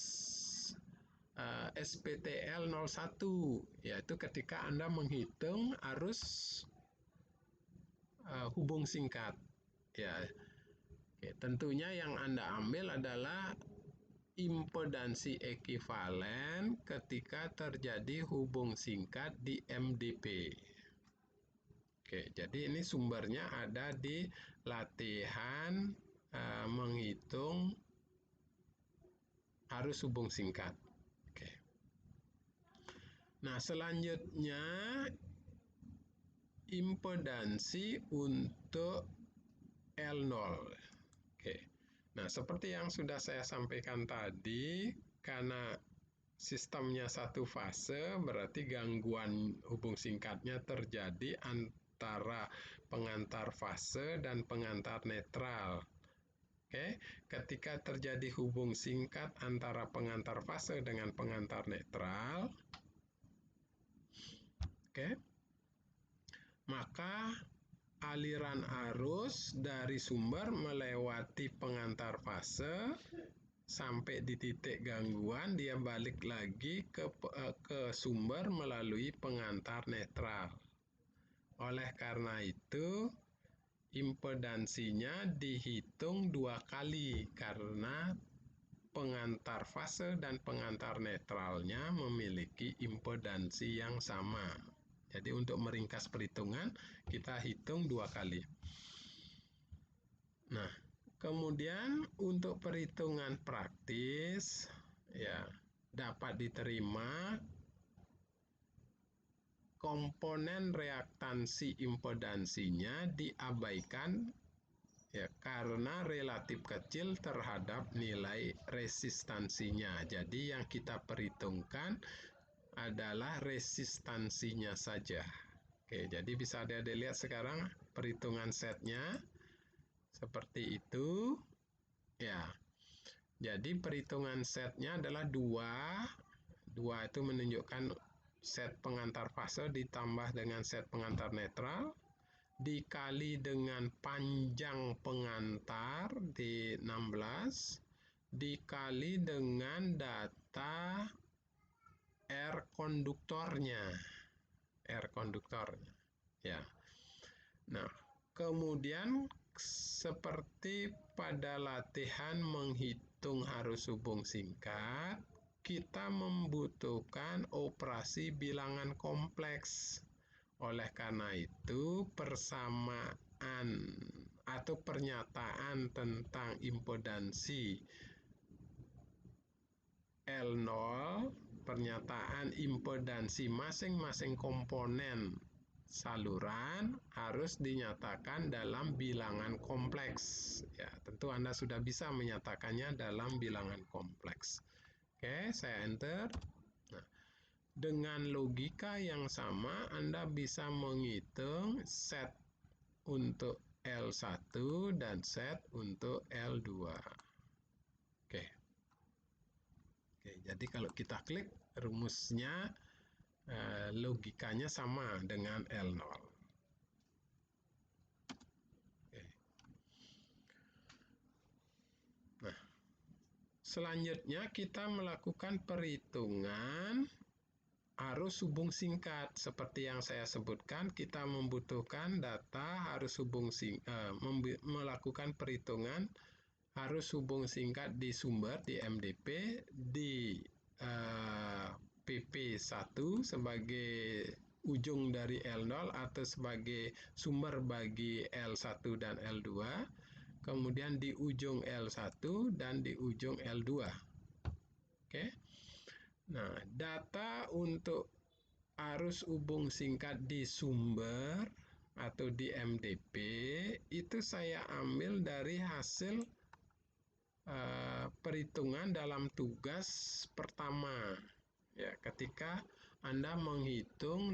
SPTL 01, yaitu ketika Anda menghitung arus hubung singkat. Ya, oke, tentunya yang Anda ambil adalah impedansi ekivalen ketika terjadi hubung singkat di MDP. Oke, jadi ini sumbernya ada di latihan menghitung arus hubung singkat. Oke. Nah, selanjutnya impedansi untuk L0. Oke. Nah, seperti yang sudah saya sampaikan tadi, karena sistemnya satu fase, berarti gangguan hubung singkatnya terjadi antara pengantar fase dan pengantar netral. Oke, ketika terjadi hubung singkat antara pengantar fase dengan pengantar netral, oke, maka aliran arus dari sumber melewati pengantar fase sampai di titik gangguan, dia balik lagi ke sumber melalui pengantar netral. Oleh karena itu, impedansinya dihitung 2 kali karena pengantar fase dan pengantar netralnya memiliki impedansi yang sama. Jadi untuk meringkas perhitungan, kita hitung 2 kali. Nah, kemudian untuk perhitungan praktis, ya, dapat diterima komponen reaktansi impedansinya diabaikan, ya, karena relatif kecil terhadap nilai resistansinya. Jadi yang kita perhitungkan adalah resistansinya saja. Oke, jadi bisa dilihat sekarang perhitungan setnya seperti itu. Ya, jadi perhitungan setnya adalah 2. 2 itu menunjukkan set pengantar fase ditambah dengan set pengantar netral, dikali dengan panjang pengantar di 16, dikali dengan data R konduktornya. Ya. Nah, kemudian seperti pada latihan menghitung arus hubung singkat, kita membutuhkan operasi bilangan kompleks. Oleh karena itu, persamaan atau pernyataan tentang impedansi L0, pernyataan impedansi masing-masing komponen saluran harus dinyatakan dalam bilangan kompleks. Ya, tentu Anda sudah bisa menyatakannya dalam bilangan kompleks. Oke, saya enter. Nah, dengan logika yang sama, Anda bisa menghitung set untuk L1 dan set untuk L2. Oke. Oke, jadi kalau kita klik, rumusnya logikanya sama dengan L0. Oke. Nah, selanjutnya kita melakukan perhitungan arus hubung singkat. Seperti yang saya sebutkan, kita membutuhkan data arus hubung melakukan perhitungan arus hubung singkat di sumber, di MDP, di PP1 sebagai ujung dari L0 atau sebagai sumber bagi L1 dan L2, kemudian di ujung L1 dan di ujung L2. Oke. Nah, data untuk arus hubung singkat di sumber atau di MDP itu saya ambil dari hasil perhitungan dalam tugas pertama. Ya, ketika Anda menghitung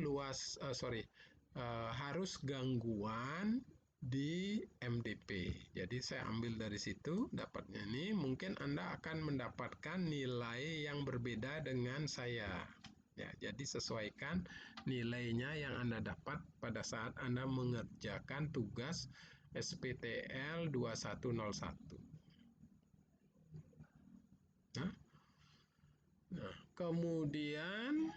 arus gangguan di MDP. Jadi saya ambil dari situ, dapatnya ini. Mungkin Anda akan mendapatkan nilai yang berbeda dengan saya. Ya, jadi sesuaikan nilainya yang Anda dapat pada saat Anda mengerjakan tugas SPTL 2101. Nah, kemudian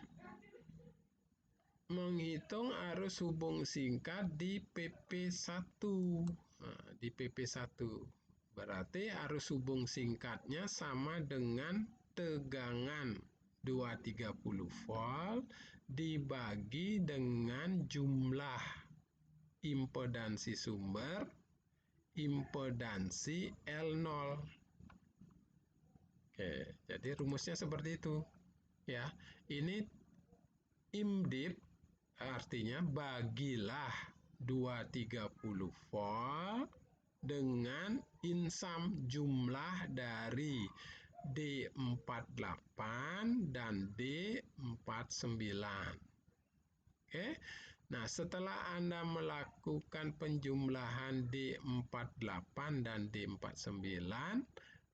menghitung arus hubung singkat di PP1. Nah, di PP1 berarti arus hubung singkatnya sama dengan tegangan 230 volt dibagi dengan jumlah impedansi sumber, impedansi L0. Oke, jadi rumusnya seperti itu. Ya, ini IMDIP artinya bagilah 230 volt dengan insam jumlah dari D48 dan D49. Oke. Nah, setelah Anda melakukan penjumlahan D48 dan D49,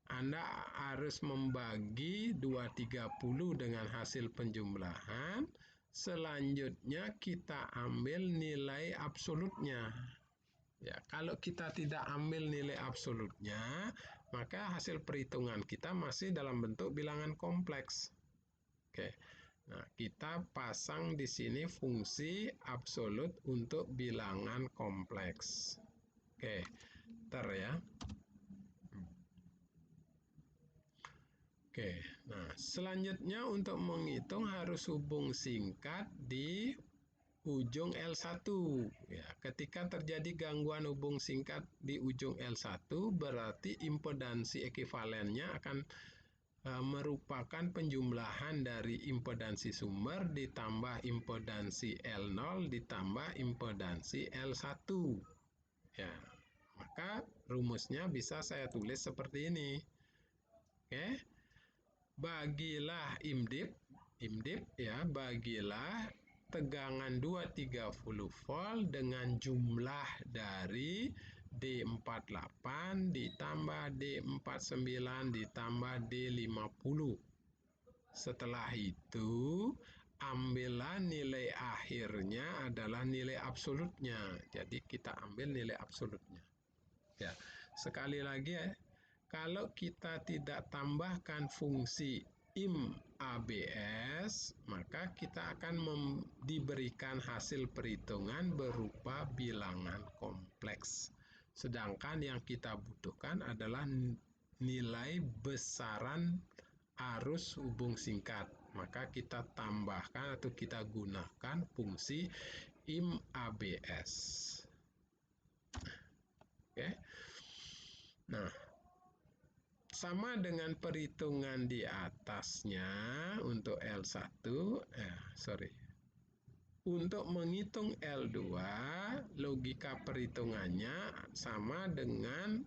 Anda harus membagi 230 dengan hasil penjumlahan. Selanjutnya kita ambil nilai absolutnya. Ya, kalau kita tidak ambil nilai absolutnya, maka hasil perhitungan kita masih dalam bentuk bilangan kompleks. Oke. Nah, kita pasang di sini fungsi absolut untuk bilangan kompleks. Oke, ntar ya. Oke, nah selanjutnya untuk menghitung harus hubung singkat di ujung L1. Ya, ketika terjadi gangguan hubung singkat di ujung L1, berarti impedansi ekuivalennya akan merupakan penjumlahan dari impedansi sumber ditambah impedansi L0 ditambah impedansi L1. Ya, maka rumusnya bisa saya tulis seperti ini. Oke. Bagilah imdip ya, bagilah tegangan 230 volt dengan jumlah dari D48 ditambah D49 ditambah D50. Setelah itu, ambillah nilai akhirnya adalah nilai absolutnya. Jadi kita ambil nilai absolutnya. Ya, sekali lagi ya, kalau kita tidak tambahkan fungsi IM ABS, maka kita akan diberikan hasil perhitungan berupa bilangan kompleks. Sedangkan yang kita butuhkan adalah nilai besaran arus hubung singkat. Maka kita tambahkan atau kita gunakan fungsi IM ABS. Oke. Nah, sama dengan perhitungan di atasnya untuk L1, untuk menghitung L2, logika perhitungannya sama dengan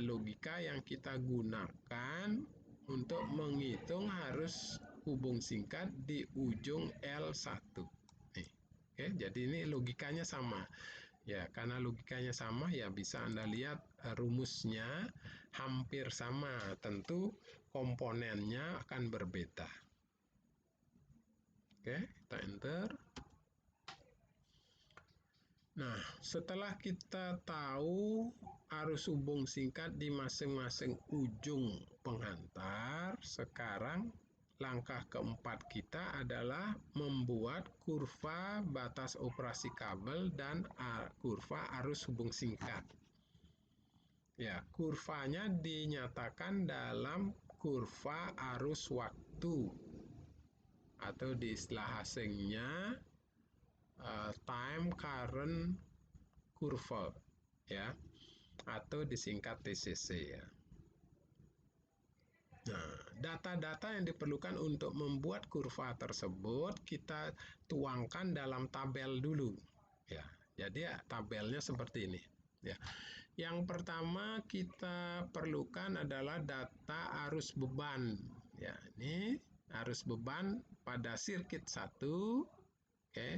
logika yang kita gunakan untuk menghitung harus hubung singkat di ujung L1. Oke, jadi ini logikanya sama. Ya, karena logikanya sama, ya bisa Anda lihat rumusnya hampir sama. Tentu komponennya akan berbeda. Oke, kita enter. Nah, setelah kita tahu arus hubung singkat di masing-masing ujung penghantar, sekarang langkah keempat kita adalah membuat kurva batas operasi kabel dan kurva arus hubung singkat. Ya, kurvanya dinyatakan dalam kurva arus waktu atau di istilah asingnya time current curve, ya, atau disingkat TCC, ya. Nah, data-data yang diperlukan untuk membuat kurva tersebut kita tuangkan dalam tabel dulu. Ya, jadi tabelnya seperti ini. Ya, yang pertama kita perlukan adalah data arus beban. Ya, ini arus beban pada sirkuit 1. Oke,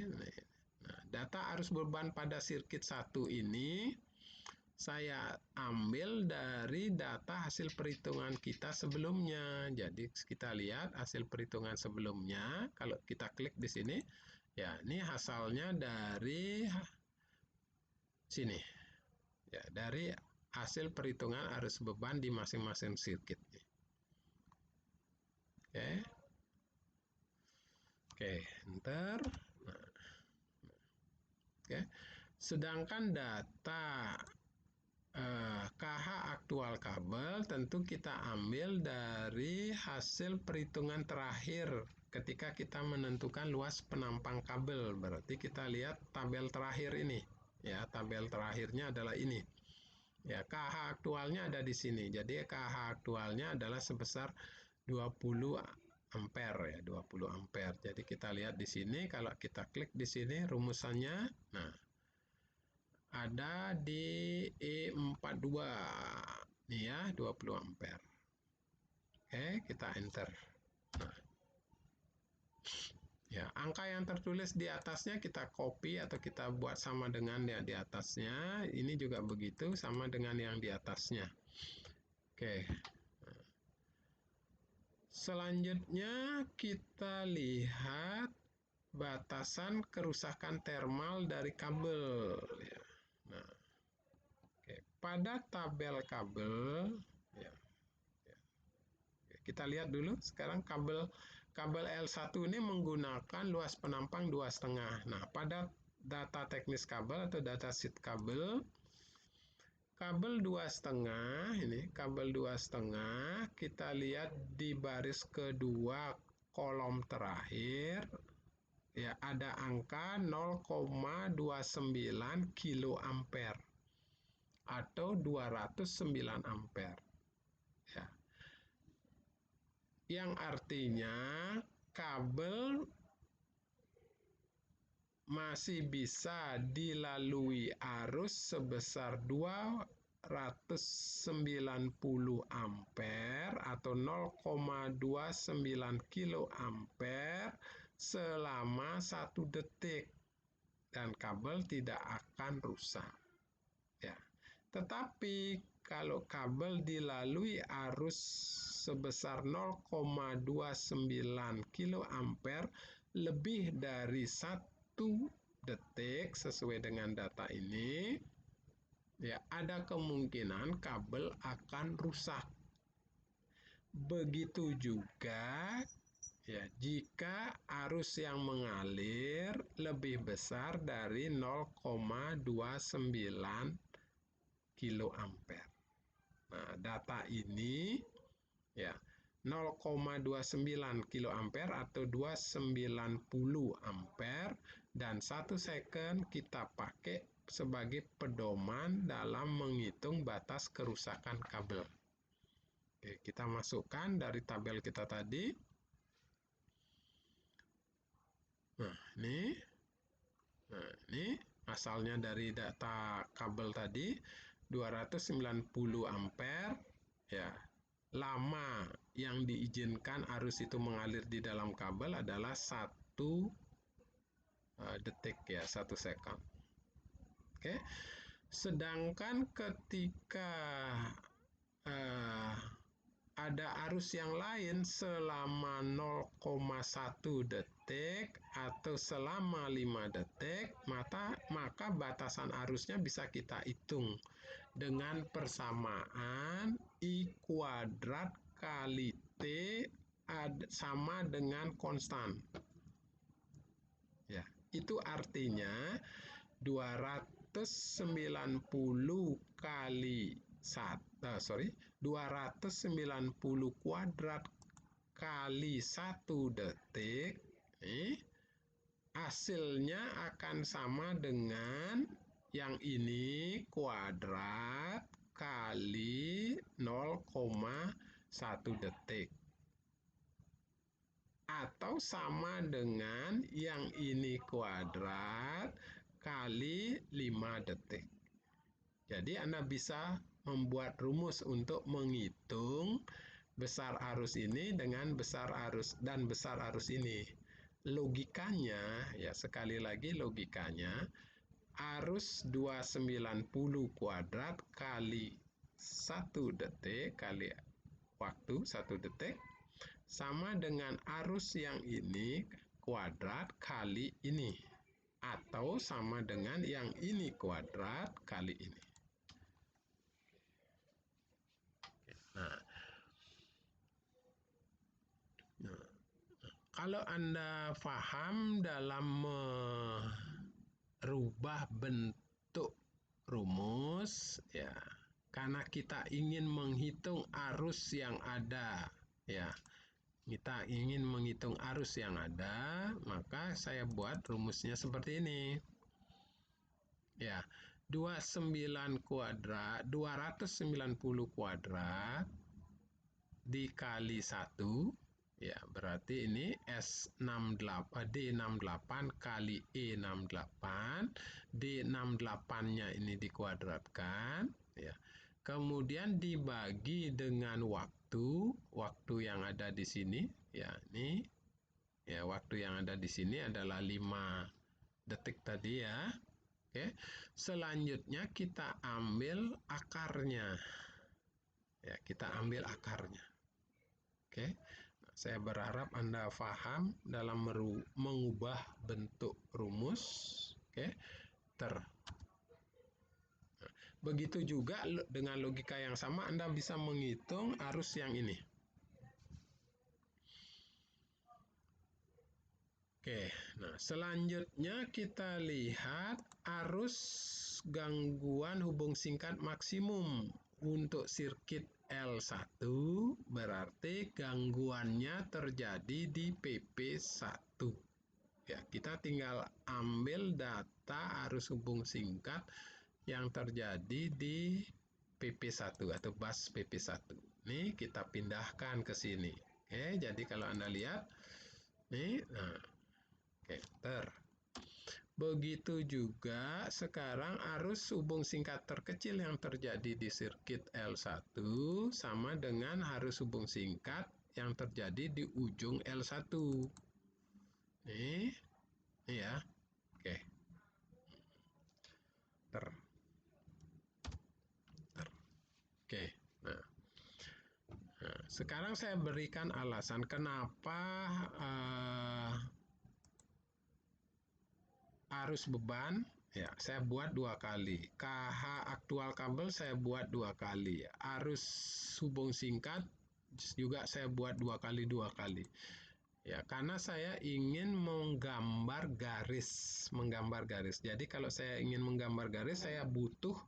nah, data arus beban pada sirkuit 1 ini saya ambil dari data hasil perhitungan kita sebelumnya. Jadi kita lihat hasil perhitungan sebelumnya. Kalau kita klik di sini, ya ini hasilnya dari sini. Ya, dari hasil perhitungan arus beban di masing-masing sirkuit. Oke. Oke, enter. Nah. Oke. Sedangkan data KH aktual kabel tentu kita ambil dari hasil perhitungan terakhir ketika kita menentukan luas penampang kabel. Berarti kita lihat tabel terakhir ini. Ya, tabel terakhirnya adalah ini. Ya, KH aktualnya ada di sini. Jadi KH aktualnya adalah sebesar 20 ampere ya, 20 ampere. Jadi kita lihat di sini, kalau kita klik di sini rumusannya, nah ada di E42 nih ya, 20 ampere. Oke, kita enter. Nah, ya, angka yang tertulis di atasnya kita copy atau kita buat sama dengan yang di atasnya. Ini juga begitu, sama dengan yang di atasnya. Oke. Selanjutnya kita lihat batasan kerusakan termal dari kabel. Nah, oke. Pada tabel kabel, Ya, ya. Kita lihat dulu sekarang kabel L1 ini menggunakan luas penampang 2,5. Nah, pada data teknis kabel atau data sheet kabel 2,5 ini kabel 2,5 kita lihat di baris kedua kolom terakhir ya ada angka 0,29 kilo ampere atau 209 ampere ya. Yang artinya kabel masih bisa dilalui arus sebesar 290 ampere atau 0,29 kilo ampere selama 1 detik dan kabel tidak akan rusak. Ya. Tetapi kalau kabel dilalui arus sebesar 0,29 kilo ampere lebih dari 1 detik sesuai dengan data ini, ya ada kemungkinan kabel akan rusak. Begitu juga ya jika arus yang mengalir lebih besar dari 0,29 kilo ampere. Nah, data ini ya 0,29 kilo ampere atau 290 ampere dan 1 second kita pakai sebagai pedoman dalam menghitung batas kerusakan kabel. Oke, kita masukkan dari tabel kita tadi. Nah, ini asalnya dari data kabel tadi 290 ampere ya. Lama yang diizinkan arus itu mengalir di dalam kabel adalah 1 detik ya, 1 second. Oke. Sedangkan ketika ada arus yang lain selama 0,1 detik atau selama 5 detik, maka batasan arusnya bisa kita hitung dengan persamaan I kuadrat kali T sama dengan konstan. Ya, itu artinya 290 kali 290 kuadrat kali 1 detik hasilnya akan sama dengan yang ini kuadrat kali 0,1 detik atau sama dengan yang ini kuadrat kali 5 detik. Jadi Anda bisa membuat rumus untuk menghitung besar arus ini dengan besar arus dan besar arus ini. Logikanya, ya sekali lagi logikanya, arus 290 kuadrat kali 1 detik kali waktu 1 detik sama dengan arus yang ini kuadrat kali ini atau sama dengan yang ini kuadrat kali ini. Nah, kalau Anda paham dalam merubah bentuk rumus, ya, karena kita ingin menghitung arus yang ada, ya, kita ingin menghitung arus yang ada, maka saya buat rumusnya seperti ini. Ya, 290 kuadrat dikali 1, ya berarti ini D68 kali E68, D68-nya ini dikuadratkan, ya. Kemudian dibagi dengan waktu yang ada di sini, ya ini, ya waktu yang ada di sini adalah 5 detik tadi ya. Oke, selanjutnya kita ambil akarnya. Ya, kita ambil akarnya. Oke, saya berharap Anda paham dalam mengubah bentuk rumus. Oke, Begitu juga dengan logika yang sama Anda bisa menghitung arus yang ini. Oke, nah selanjutnya kita lihat arus gangguan hubung singkat maksimum untuk sirkuit L1 berarti gangguannya terjadi di PP1. Ya, kita tinggal ambil data arus hubung singkat yang terjadi di PP1 atau bus PP1. Nih kita pindahkan ke sini. Oke, jadi kalau Anda lihat nih, nah oke, begitu juga sekarang arus hubung singkat terkecil yang terjadi di sirkuit L1 sama dengan arus hubung singkat yang terjadi di ujung L1. Nih, ya. Oke. Oke. Nah, sekarang saya berikan alasan kenapa arus beban ya saya buat 2 kali, KH aktual kabel saya buat 2 kali, arus hubung singkat juga saya buat 2 kali ya, karena saya ingin menggambar garis. Jadi kalau saya ingin menggambar garis saya butuh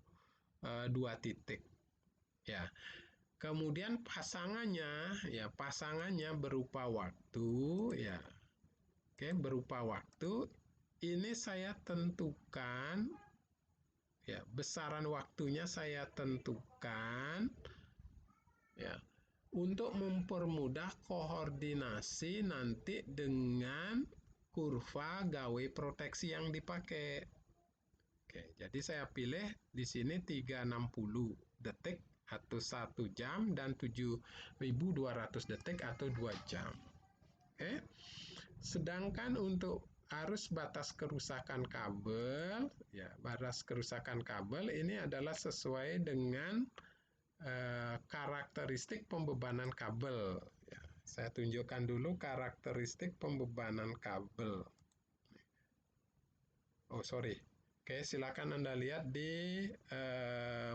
2 titik ya. Kemudian pasangannya berupa waktu ya. Oke, berupa waktu ini saya tentukan ya, besaran waktunya saya tentukan ya untuk mempermudah koordinasi nanti dengan kurva gawe proteksi yang dipakai. Oke, jadi saya pilih di sini 360 detik atau 1 jam dan 7.200 detik atau 2 jam. Oke. Sedangkan untuk arus batas kerusakan kabel, ya, batas kerusakan kabel ini adalah sesuai dengan karakteristik pembebanan kabel. Ya, saya tunjukkan dulu karakteristik pembebanan kabel. Oh, sorry. Oke, silakan Anda lihat di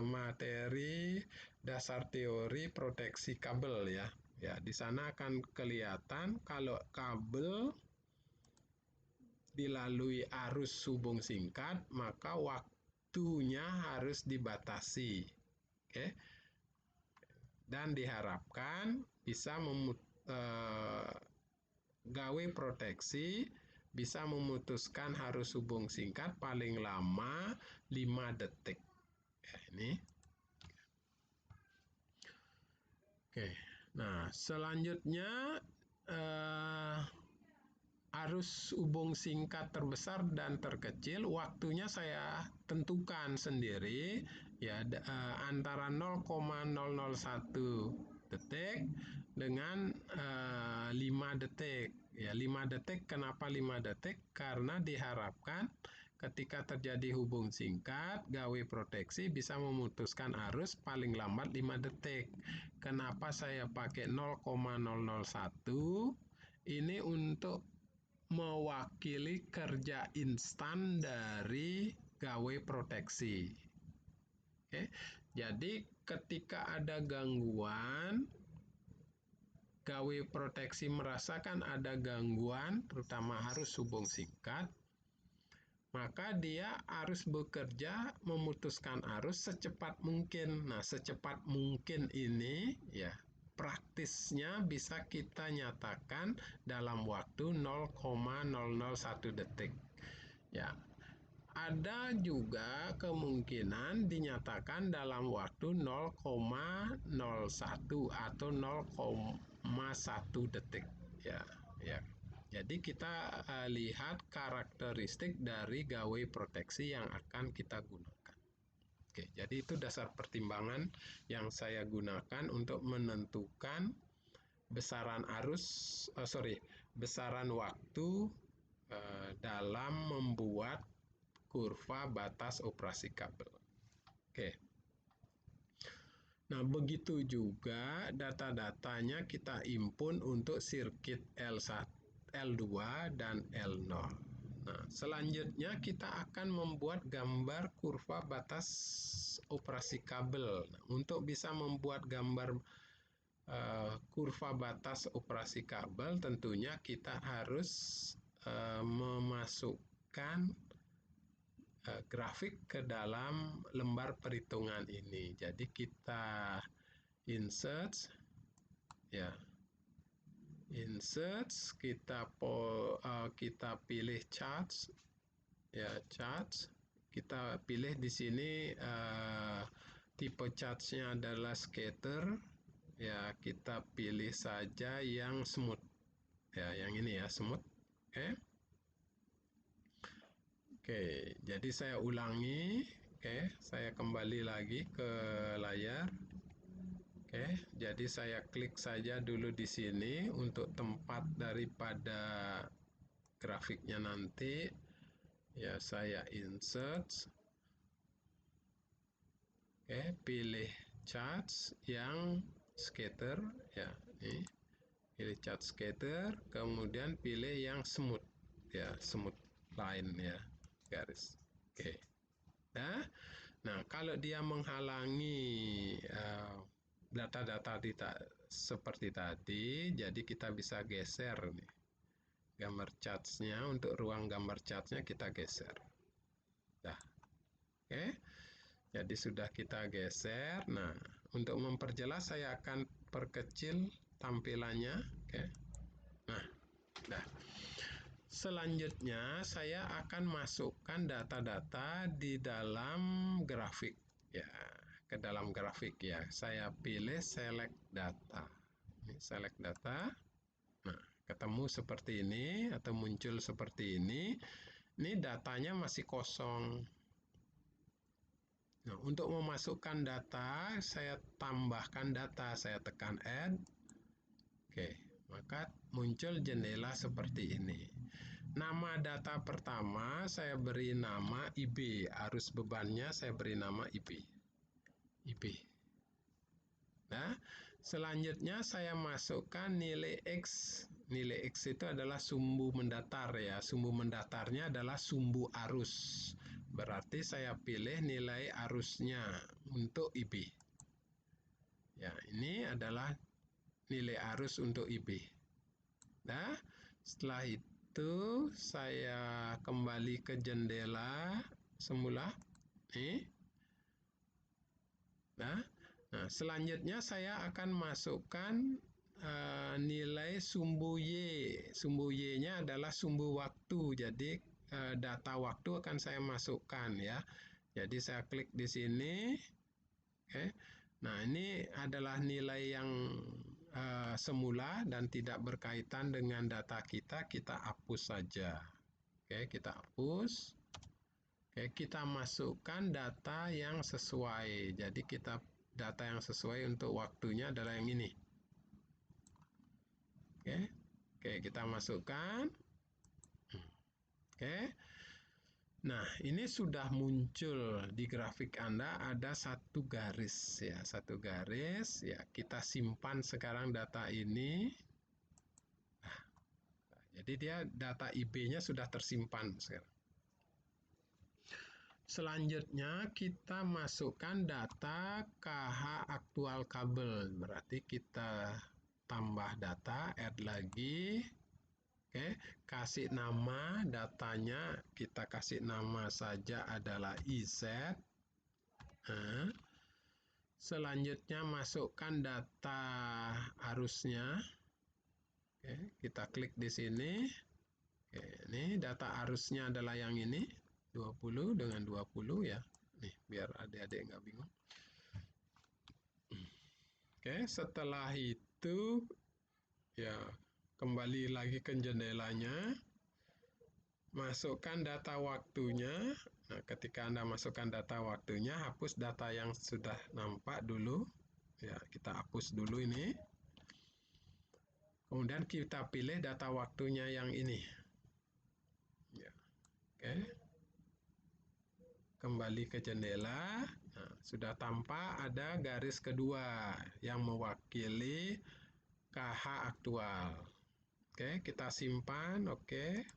materi dasar teori proteksi kabel ya. Ya, di sana akan kelihatan kalau kabel dilalui arus hubung singkat, maka waktunya harus dibatasi. Oke. Dan diharapkan bisa gawe proteksi bisa memutuskan arus hubung singkat paling lama 5 detik. Ya, ini. Oke. Nah, selanjutnya arus hubung singkat terbesar dan terkecil waktunya saya tentukan sendiri ya antara 0,001 detik dengan 5 detik ya. 5 detik, kenapa 5 detik? Karena diharapkan ketika terjadi hubung singkat gawe proteksi bisa memutuskan arus paling lambat 5 detik. Kenapa saya pakai 0,001? Ini untuk mewakili kerja instan dari gawe proteksi. Oke. Jadi ketika ada gangguan, gawe proteksi merasakan ada gangguan, terutama arus hubung singkat, maka dia harus bekerja memutuskan arus secepat mungkin. Nah, secepat mungkin ini ya praktisnya bisa kita nyatakan dalam waktu 0,001 detik. Ya. Ada juga kemungkinan dinyatakan dalam waktu 0,01 atau 0,1 detik. Ya, ya. Jadi kita lihat karakteristik dari gawe proteksi yang akan kita gunakan. Oke, jadi itu dasar pertimbangan yang saya gunakan untuk menentukan besaran besaran waktu dalam membuat kurva batas operasi kabel. Oke. Nah, begitu juga data-datanya kita impun untuk sirkuit L1, L2 dan L0. Nah, selanjutnya kita akan membuat gambar kurva batas operasi kabel. Nah, untuk bisa membuat gambar kurva batas operasi kabel, tentunya kita harus memasukkan grafik ke dalam lembar perhitungan ini. Jadi kita insert, ya, insert, kita pilih charts, ya, charts. Kita pilih di sini tipe chartsnya adalah scatter. Ya, kita pilih saja yang smooth. Ya, yang ini ya, smooth. Oke. Oke, jadi saya ulangi. Oke, saya kembali lagi ke layar. Oke, jadi saya klik saja dulu di sini untuk tempat daripada grafiknya nanti. Ya, saya insert. Oke, pilih charts yang scatter. Ya, ini. Pilih chart scatter, kemudian pilih yang smooth. Ya, smooth line ya, garis. Oke. Nah, kalau dia menghalangi data-data seperti tadi, jadi kita bisa geser nih gambar chartsnya. Untuk ruang gambar chartsnya kita geser. Nah, oke. Jadi sudah kita geser. Nah, untuk memperjelas saya akan perkecil tampilannya. Oke. Nah, selanjutnya saya akan masukkan data-data di dalam grafik. Ya, ke dalam grafik ya. Saya pilih select data. Ini select data. Nah, ketemu seperti ini atau muncul seperti ini. Ini datanya masih kosong. Nah, untuk memasukkan data, saya tambahkan data. Saya tekan add. Oke, maka muncul jendela seperti ini. Nama data pertama saya beri nama IB, arus bebannya saya beri nama IB. Nah, selanjutnya saya masukkan nilai X. Nilai X itu adalah sumbu mendatar ya. Sumbu mendatarnya adalah sumbu arus. Berarti saya pilih nilai arusnya untuk IB. Ya, ini adalah nilai arus untuk IB. Nah, setelah itu saya kembali ke jendela semula. Nih. Nah, selanjutnya saya akan masukkan nilai sumbu Y. Sumbu Y-nya adalah sumbu waktu. Jadi data waktu akan saya masukkan ya. Jadi saya klik di sini. Oke. Nah, ini adalah nilai yang semula dan tidak berkaitan dengan data kita hapus saja. Oke, kita hapus. Oke, kita masukkan data yang sesuai. Jadi data yang sesuai untuk waktunya adalah yang ini. Oke, kita masukkan. Oke. Nah, ini sudah muncul di grafik Anda ada satu garis ya, satu garis ya. Kita simpan sekarang data ini. Nah, jadi dia data IB-nya sudah tersimpan sekarang. Selanjutnya kita masukkan data KH aktual kabel. Berarti kita tambah data, add lagi. Oke, kasih nama datanya, kita kasih nama saja adalah IZ. Nah, selanjutnya masukkan data arusnya. Oke, kita klik di sini. Oke, ini data arusnya adalah yang ini, 20 dengan 20 ya. Nih, biar adik-adik nggak bingung. Oke, setelah itu ya kembali lagi ke jendelanya. Masukkan data waktunya. Nah, ketika Anda masukkan data waktunya, hapus data yang sudah nampak dulu. Ya, kita hapus dulu ini. Kemudian kita pilih data waktunya yang ini. Ya, oke. Kembali ke jendela. Nah, sudah tampak ada garis kedua yang mewakili KH aktual. Oke, kita simpan. Oke.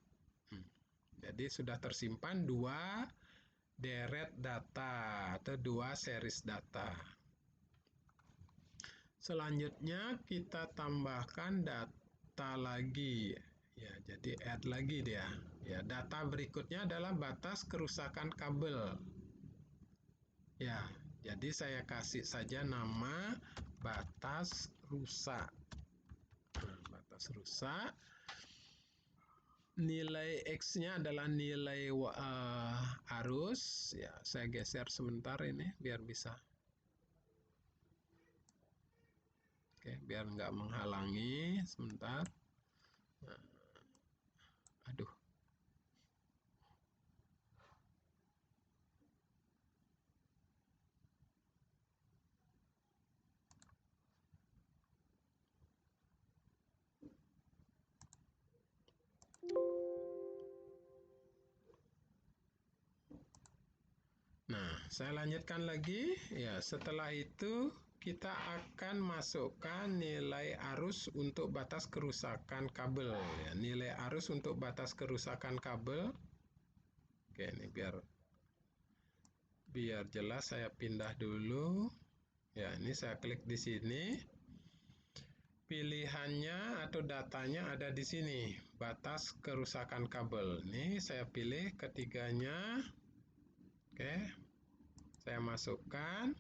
Jadi sudah tersimpan dua deret data atau dua series data. Selanjutnya kita tambahkan data lagi. Ya, jadi add lagi dia. Ya, data berikutnya adalah batas kerusakan kabel. Ya, jadi saya kasih saja nama batas rusak. Nah, batas rusak. Nilai X-nya adalah nilai arus. Ya, saya geser sebentar ini biar bisa. Oke, biar nggak menghalangi sebentar. Nah, aduh. Nah, saya lanjutkan lagi. Ya, setelah itu kita akan masukkan nilai arus untuk batas kerusakan kabel. Ya, nilai arus untuk batas kerusakan kabel. Oke, ini biar jelas saya pindah dulu. Ya, ini saya klik di sini. Pilihannya atau datanya ada di sini, batas kerusakan kabel. Ini saya pilih ketiganya. Oke, saya masukkan.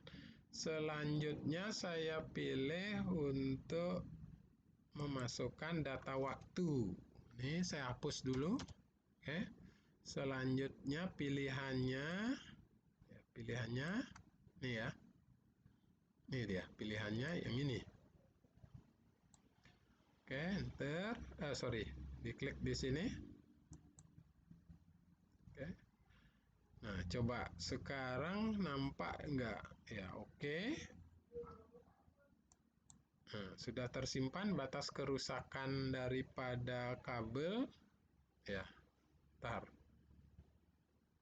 Selanjutnya saya pilih untuk memasukkan data waktu. Ini saya hapus dulu. Oke. Selanjutnya pilihannya, nih ya. Ini dia pilihannya yang ini. Oke, enter. Sorry, diklik di sini. Oke. Nah, coba sekarang nampak enggak? Ya, oke. Nah, sudah tersimpan batas kerusakan daripada kabel. Ya, tar.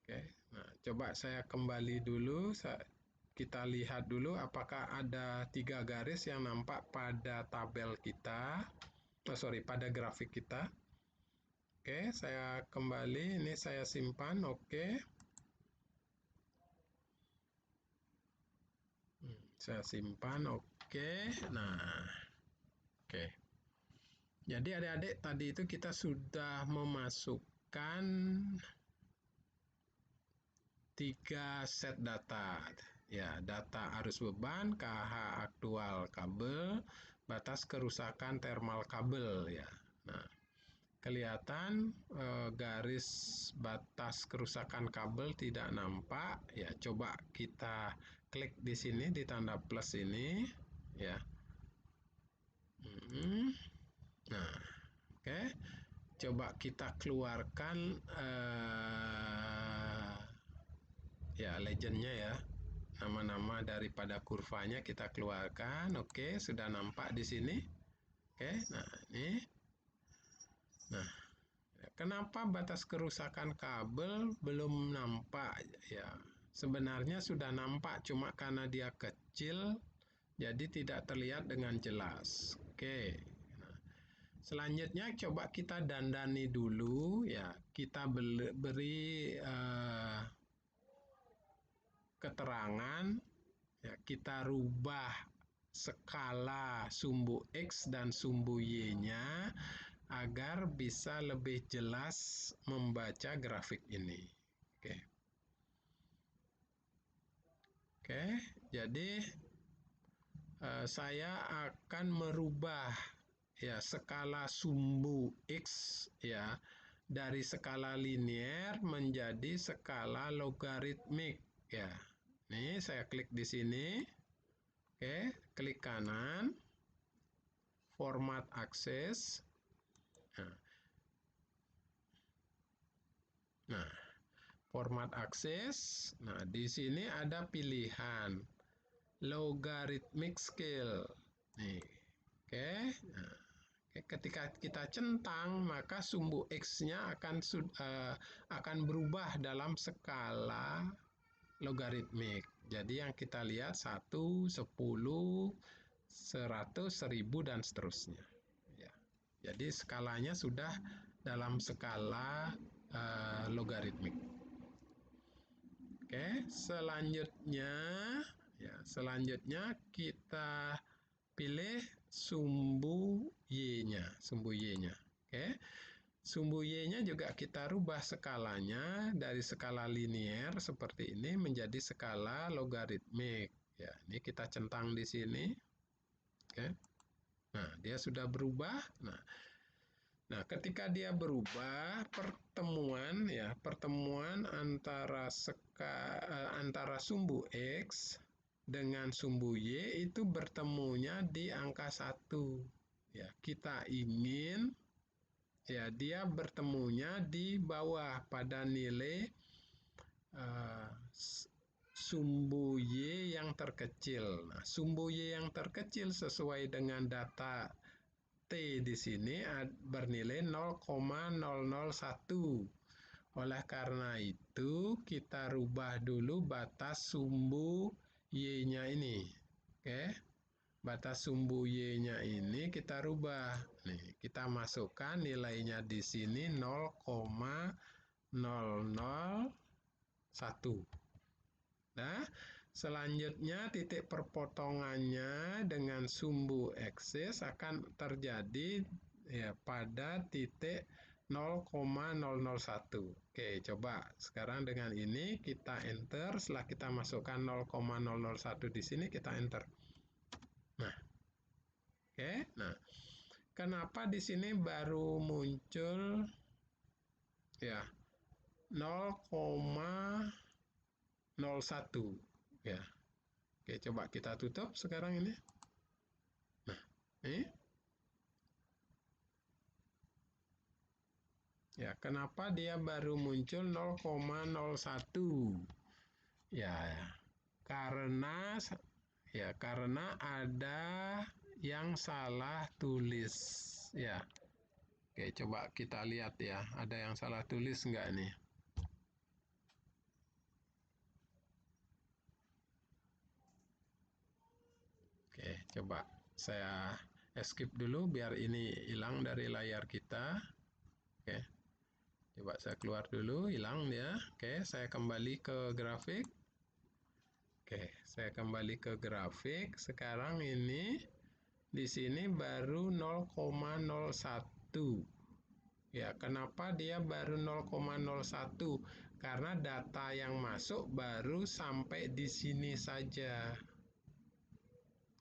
Oke. Nah, coba saya kembali dulu. Kita lihat dulu apakah ada 3 garis yang nampak pada tabel kita. Pada grafik kita. Oke, saya kembali. Ini saya simpan. Oke. Saya simpan. Oke. Nah, oke. Jadi adik-adik tadi itu kita sudah memasukkan 3 set data. Ya, data arus beban, KH aktual kabel, batas kerusakan thermal kabel ya. Nah, kelihatan garis batas kerusakan kabel tidak nampak. Ya, coba kita klik di sini di tanda plus ini ya. Nah, oke. Coba kita keluarkan ya legendnya ya. Nama-nama daripada kurvanya kita keluarkan. Oke, sudah nampak di sini. Oke, nah ini. Nah, kenapa batas kerusakan kabel belum nampak ya? Sebenarnya sudah nampak, cuma karena dia kecil, jadi tidak terlihat dengan jelas. Oke. Nah, selanjutnya coba kita dandani dulu ya. Kita beri keterangan ya, kita rubah skala sumbu X dan sumbu Y-nya agar bisa lebih jelas membaca grafik ini. Oke. Oke, jadi saya akan merubah ya skala sumbu X ya dari skala linier menjadi skala logaritmik ya. Nih saya klik di sini. Oke, klik kanan. Format akses. Nah, format akses. Nah, di sini ada pilihan logarithmic scale. Nih. Oke. Nah, ketika kita centang, maka sumbu X-nya akan berubah dalam skala logaritmik. Jadi yang kita lihat 1, 10, 100, 1000 dan seterusnya. Ya. Jadi skalanya sudah dalam skala logaritmik. Oke, selanjutnya kita pilih sumbu Y-nya, Oke. Sumbu Y-nya juga kita rubah skalanya dari skala linier seperti ini menjadi skala logaritmik. Ya, ini kita centang di sini. Oke. Nah, dia sudah berubah. Nah, ketika dia berubah, pertemuan antara sumbu X dengan sumbu Y itu bertemunya di angka 1. Ya, kita ingin dia bertemunya di bawah pada nilai sumbu Y yang terkecil. Nah, sumbu Y yang terkecil sesuai dengan data T di sini bernilai 0,001. Oleh karena itu, kita rubah dulu batas sumbu Y-nya ini. Oke. Batas sumbu Y-nya ini kita rubah. Nih, kita masukkan nilainya di sini 0,001. Nah, selanjutnya titik perpotongannya dengan sumbu eksis akan terjadi pada titik 0,001. Oke, coba sekarang dengan ini kita enter. Setelah kita masukkan 0,001 di sini, kita enter. Nah, oke. Nah, kenapa di sini baru muncul 0,01 ya. Oke, coba kita tutup sekarang ini. Nah, ini. Ya, kenapa dia baru muncul 0,01? Ya, karena ada yang salah tulis ya. Oke, coba kita lihat ya, ada yang salah tulis enggak nih? Oke, coba saya escape dulu biar ini hilang dari layar kita. Oke, coba saya keluar dulu, hilang dia. Oke, saya kembali ke grafik. Oke, saya kembali ke grafik. Sekarang ini di sini baru 0,01. Ya, kenapa dia baru 0,01? Karena data yang masuk baru sampai di sini saja.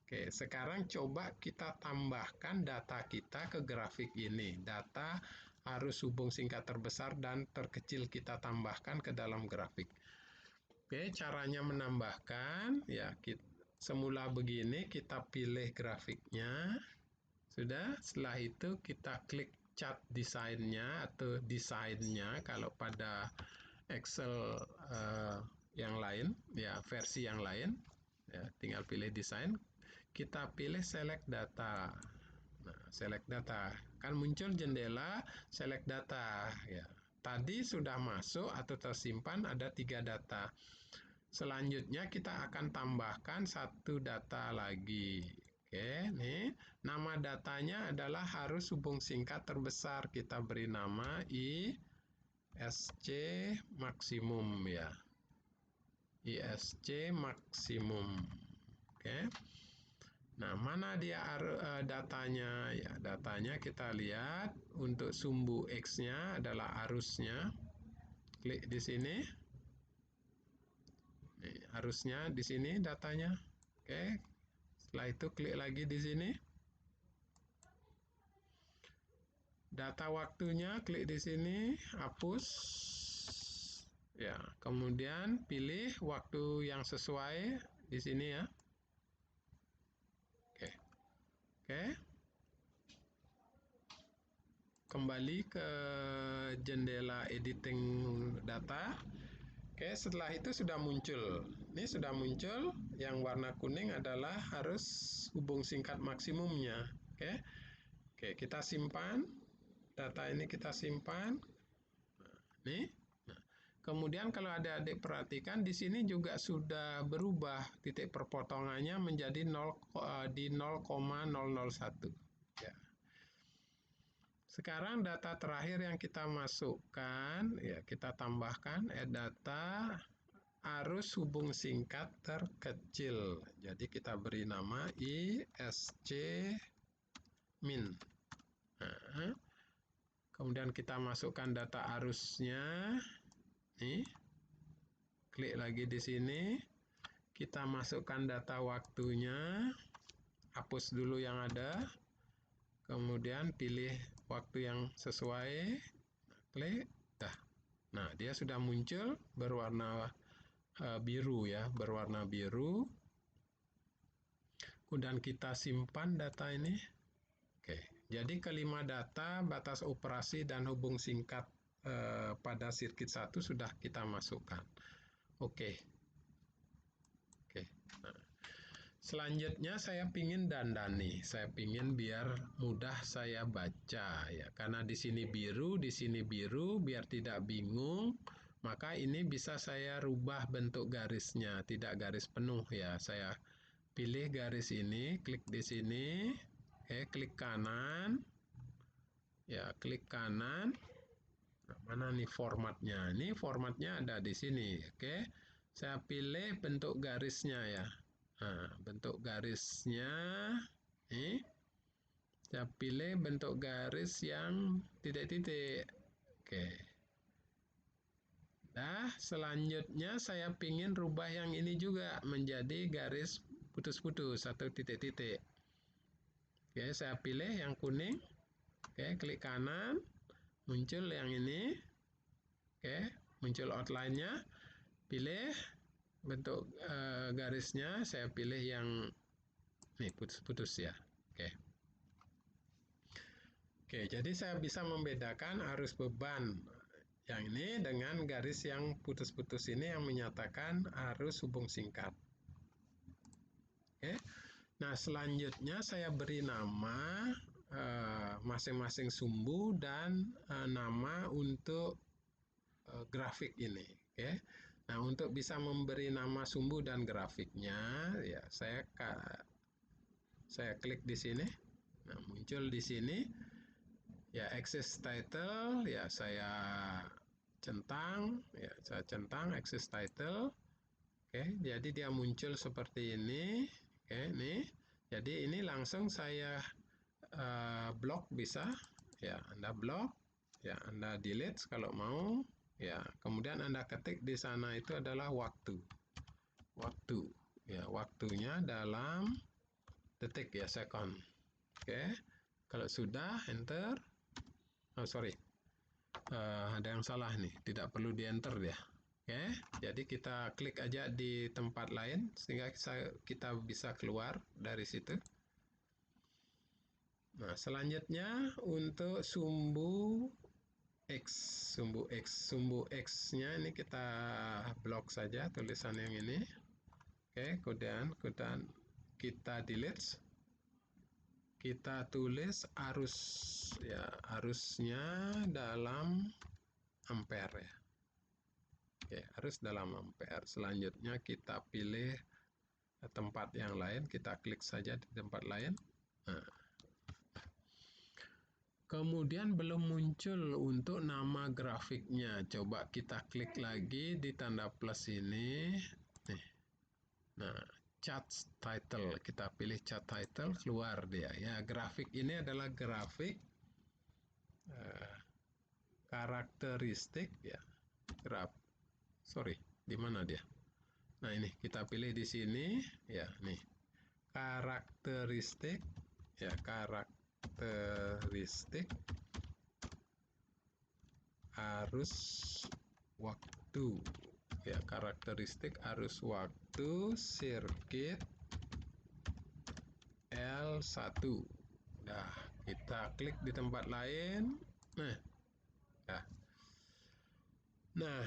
Oke, sekarang coba kita tambahkan data kita ke grafik ini. Data arus hubung singkat terbesar dan terkecil kita tambahkan ke dalam grafik. Oke, caranya menambahkan, semula begini, kita pilih grafiknya. Sudah, setelah itu kita klik cat desainnya atau desainnya kalau pada Excel yang lain, versi yang lain. Ya, tinggal pilih desain. Kita pilih select data. Nah, select data. Kan muncul jendela select data. Ya. Tadi sudah masuk atau tersimpan ada 3 data. Selanjutnya kita akan tambahkan 1 data lagi. Oke, nih. Nama datanya adalah arus hubung singkat terbesar. Kita beri nama ISC maksimum ya. ISC maksimum. Oke. Nah, mana dia datanya? Ya, datanya kita lihat untuk sumbu X-nya adalah arusnya. Klik di sini. Nih, arusnya di sini datanya. Oke. Setelah itu klik lagi di sini. Data waktunya klik di sini, hapus. Ya, kemudian pilih waktu yang sesuai di sini ya. Oke. Oke. Kembali ke jendela editing data. Oke, setelah itu sudah muncul. Ini sudah muncul, yang warna kuning adalah arus hubung singkat maksimumnya. Oke. Oke, kita simpan. Data ini kita simpan. Nah, nih. Nah, kemudian kalau adik-adik perhatikan di sini juga sudah berubah titik perpotongannya menjadi 0,001. Ya. Sekarang data terakhir yang kita masukkan, ya kita tambahkan add data arus hubung singkat terkecil. Jadi kita beri nama ISC min. Nah, kemudian kita masukkan data arusnya. Nih, klik lagi di sini. Kita masukkan data waktunya. Hapus dulu yang ada. Kemudian pilih waktu yang sesuai. Klik. Dah. Nah, dia sudah muncul berwarna biru ya, berwarna biru. Kemudian kita simpan data ini. Oke, jadi kelima data, batas operasi dan hubung singkat pada sirkuit 1 sudah kita masukkan. Oke. Nah, selanjutnya saya pingin dandani. Saya pingin biar mudah saya baca ya. Karena di sini biru, biar tidak bingung. Maka ini bisa saya rubah bentuk garisnya, tidak garis penuh ya. Saya pilih garis ini, klik di sini, klik kanan, ya klik kanan. Nah, mana nih formatnya? Ini formatnya ada di sini, oke. Saya pilih bentuk garisnya ya. Nah, bentuk garisnya, nih. Saya pilih bentuk garis yang titik-titik, oke. Nah, selanjutnya saya ingin rubah yang ini juga menjadi garis putus-putus atau titik-titik. Oke, saya pilih yang kuning. Oke, klik kanan. Muncul yang ini. Oke, muncul outline-nya. Pilih bentuk garisnya. Saya pilih yang ini putus-putus ya. Oke. Oke, jadi saya bisa membedakan arus beban yang ini dengan garis yang putus-putus ini yang menyatakan arus hubung singkat. Oke. Nah, selanjutnya saya beri nama masing-masing sumbu dan nama untuk grafik ini. Oke. Nah, untuk bisa memberi nama sumbu dan grafiknya, ya saya klik di sini. Nah, muncul di sini. Ya, access title, ya saya centang access title. Oke, jadi dia muncul seperti ini. Oke, nih. Jadi ini langsung saya blok bisa. Ya, Anda blok. Ya, Anda delete kalau mau. Ya, kemudian Anda ketik di sana itu adalah waktu. Waktu. Ya, waktunya dalam detik ya, second. Oke. Kalau sudah, enter. Oh, sorry. Ada yang salah nih, tidak perlu di enter ya. Oke, jadi kita klik aja di tempat lain sehingga kita bisa keluar dari situ. Nah, selanjutnya untuk sumbu sumbu X-nya ini kita blok saja tulisan yang ini. Oke, kemudian kita delete. Kita tulis arusnya dalam ampere ya. Oke, arus dalam ampere. Selanjutnya kita pilih tempat yang lain, kita klik saja di tempat lain. Nah. Kemudian belum muncul untuk nama grafiknya. Coba kita klik lagi di tanda plus ini. Nih. Nah, chart title, kita pilih chart title, keluar dia ya. Grafik ini adalah grafik karakteristik ya. Di mana dia? Nah, ini kita pilih di sini ya, nih. Karakteristik ya, karakteristik arus waktu ya, karakteristik arus waktu sirkuit L1. Nah, kita klik di tempat lain. Nah,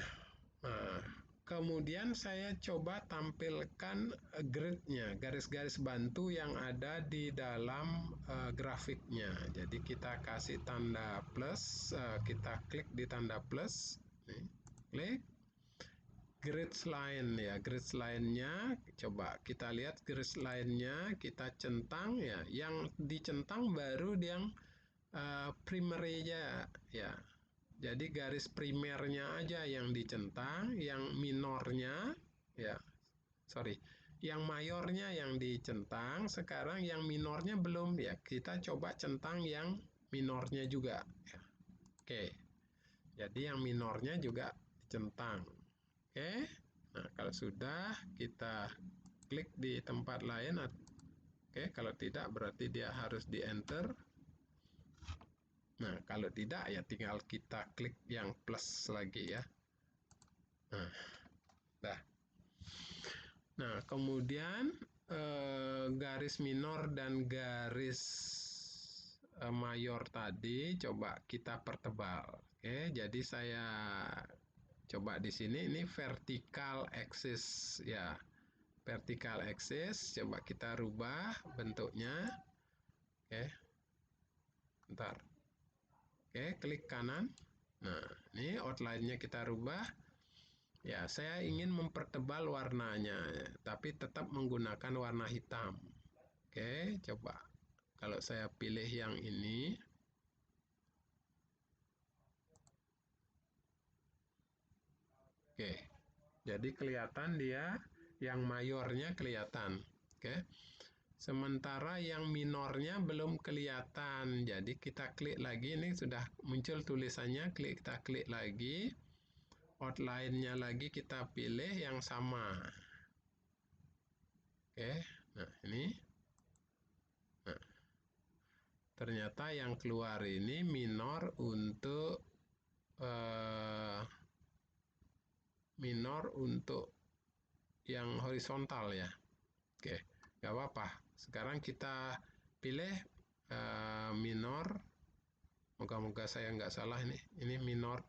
kemudian saya coba tampilkan grid-nya, garis-garis bantu yang ada di dalam grafiknya. Jadi kita kasih tanda plus, kita klik di tanda plus, nih, klik. Grid line ya, grid line-nya coba kita lihat grid line-nya, kita centang ya, yang dicentang baru yang primary-nya ya. Jadi garis primernya aja yang dicentang, yang minornya ya. Sorry, yang mayornya yang dicentang, sekarang yang minornya belum ya. Kita coba centang yang minornya juga ya. Oke. Jadi yang minornya juga dicentang. Oke. Nah, kalau sudah kita klik di tempat lain. Oke, kalau tidak berarti dia harus di enter. Nah, kalau tidak ya tinggal kita klik yang plus lagi ya. Nah, dah. Nah, kemudian garis minor dan garis mayor tadi coba kita pertebal. Oke, jadi saya coba di sini ini vertical axis ya. Vertical axis coba kita rubah bentuknya. Oke. Bentar. Oke, klik kanan. Nah, ini outline-nya kita rubah. Ya, saya ingin mempertebal warnanya, tapi tetap menggunakan warna hitam. Oke, coba. Kalau saya pilih yang ini. Oke, jadi kelihatan dia yang mayornya kelihatan. Oke, sementara yang minornya belum kelihatan. Jadi kita klik lagi, ini sudah muncul tulisannya, kita klik lagi. Outline-nya lagi kita pilih yang sama. Oke, nah ini. Nah, ternyata yang keluar ini minor untuk yang horizontal ya. Oke, nggak apa-apa. Sekarang kita pilih minor. Moga-moga saya nggak salah ini. Ini minor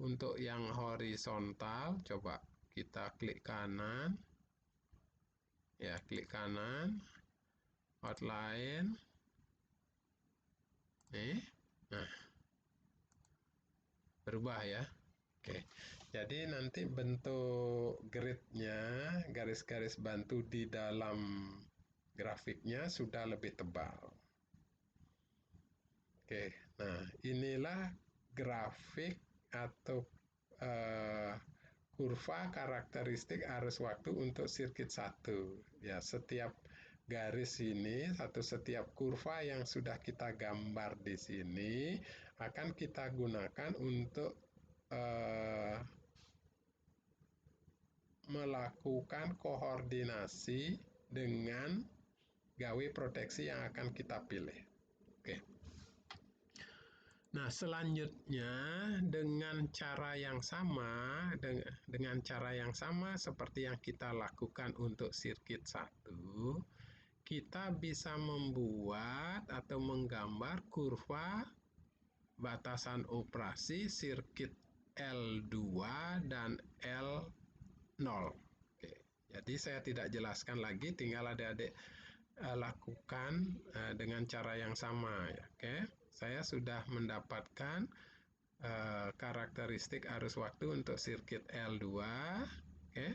untuk yang horizontal. Coba kita klik kanan. Ya, klik kanan. Outline. Nih. Nah, berubah ya. Oke, jadi nanti bentuk grid-nya, garis-garis bantu di dalam grafiknya sudah lebih tebal. Oke, nah inilah grafik atau kurva karakteristik arus waktu untuk sirkuit 1. Ya, setiap garis ini atau setiap kurva yang sudah kita gambar di sini akan kita gunakan untuk melakukan koordinasi dengan gawe proteksi yang akan kita pilih. Oke. Nah, selanjutnya dengan cara yang sama seperti yang kita lakukan untuk sirkuit 1, kita bisa membuat atau menggambar kurva batasan operasi sirkuit L2 dan L0. Oke, jadi saya tidak jelaskan lagi, tinggal adik-adik lakukan dengan cara yang sama. Oke, saya sudah mendapatkan karakteristik arus waktu untuk sirkuit L2, oke,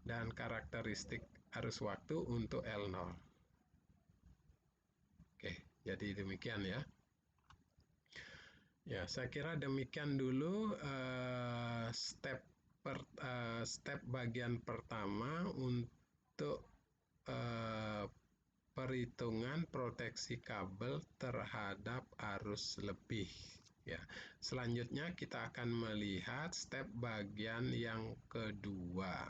dan karakteristik arus waktu untuk L0. Oke, jadi demikian ya. Ya, saya kira demikian dulu step bagian pertama untuk perhitungan proteksi kabel terhadap arus lebih. Ya, selanjutnya kita akan melihat step bagian yang kedua.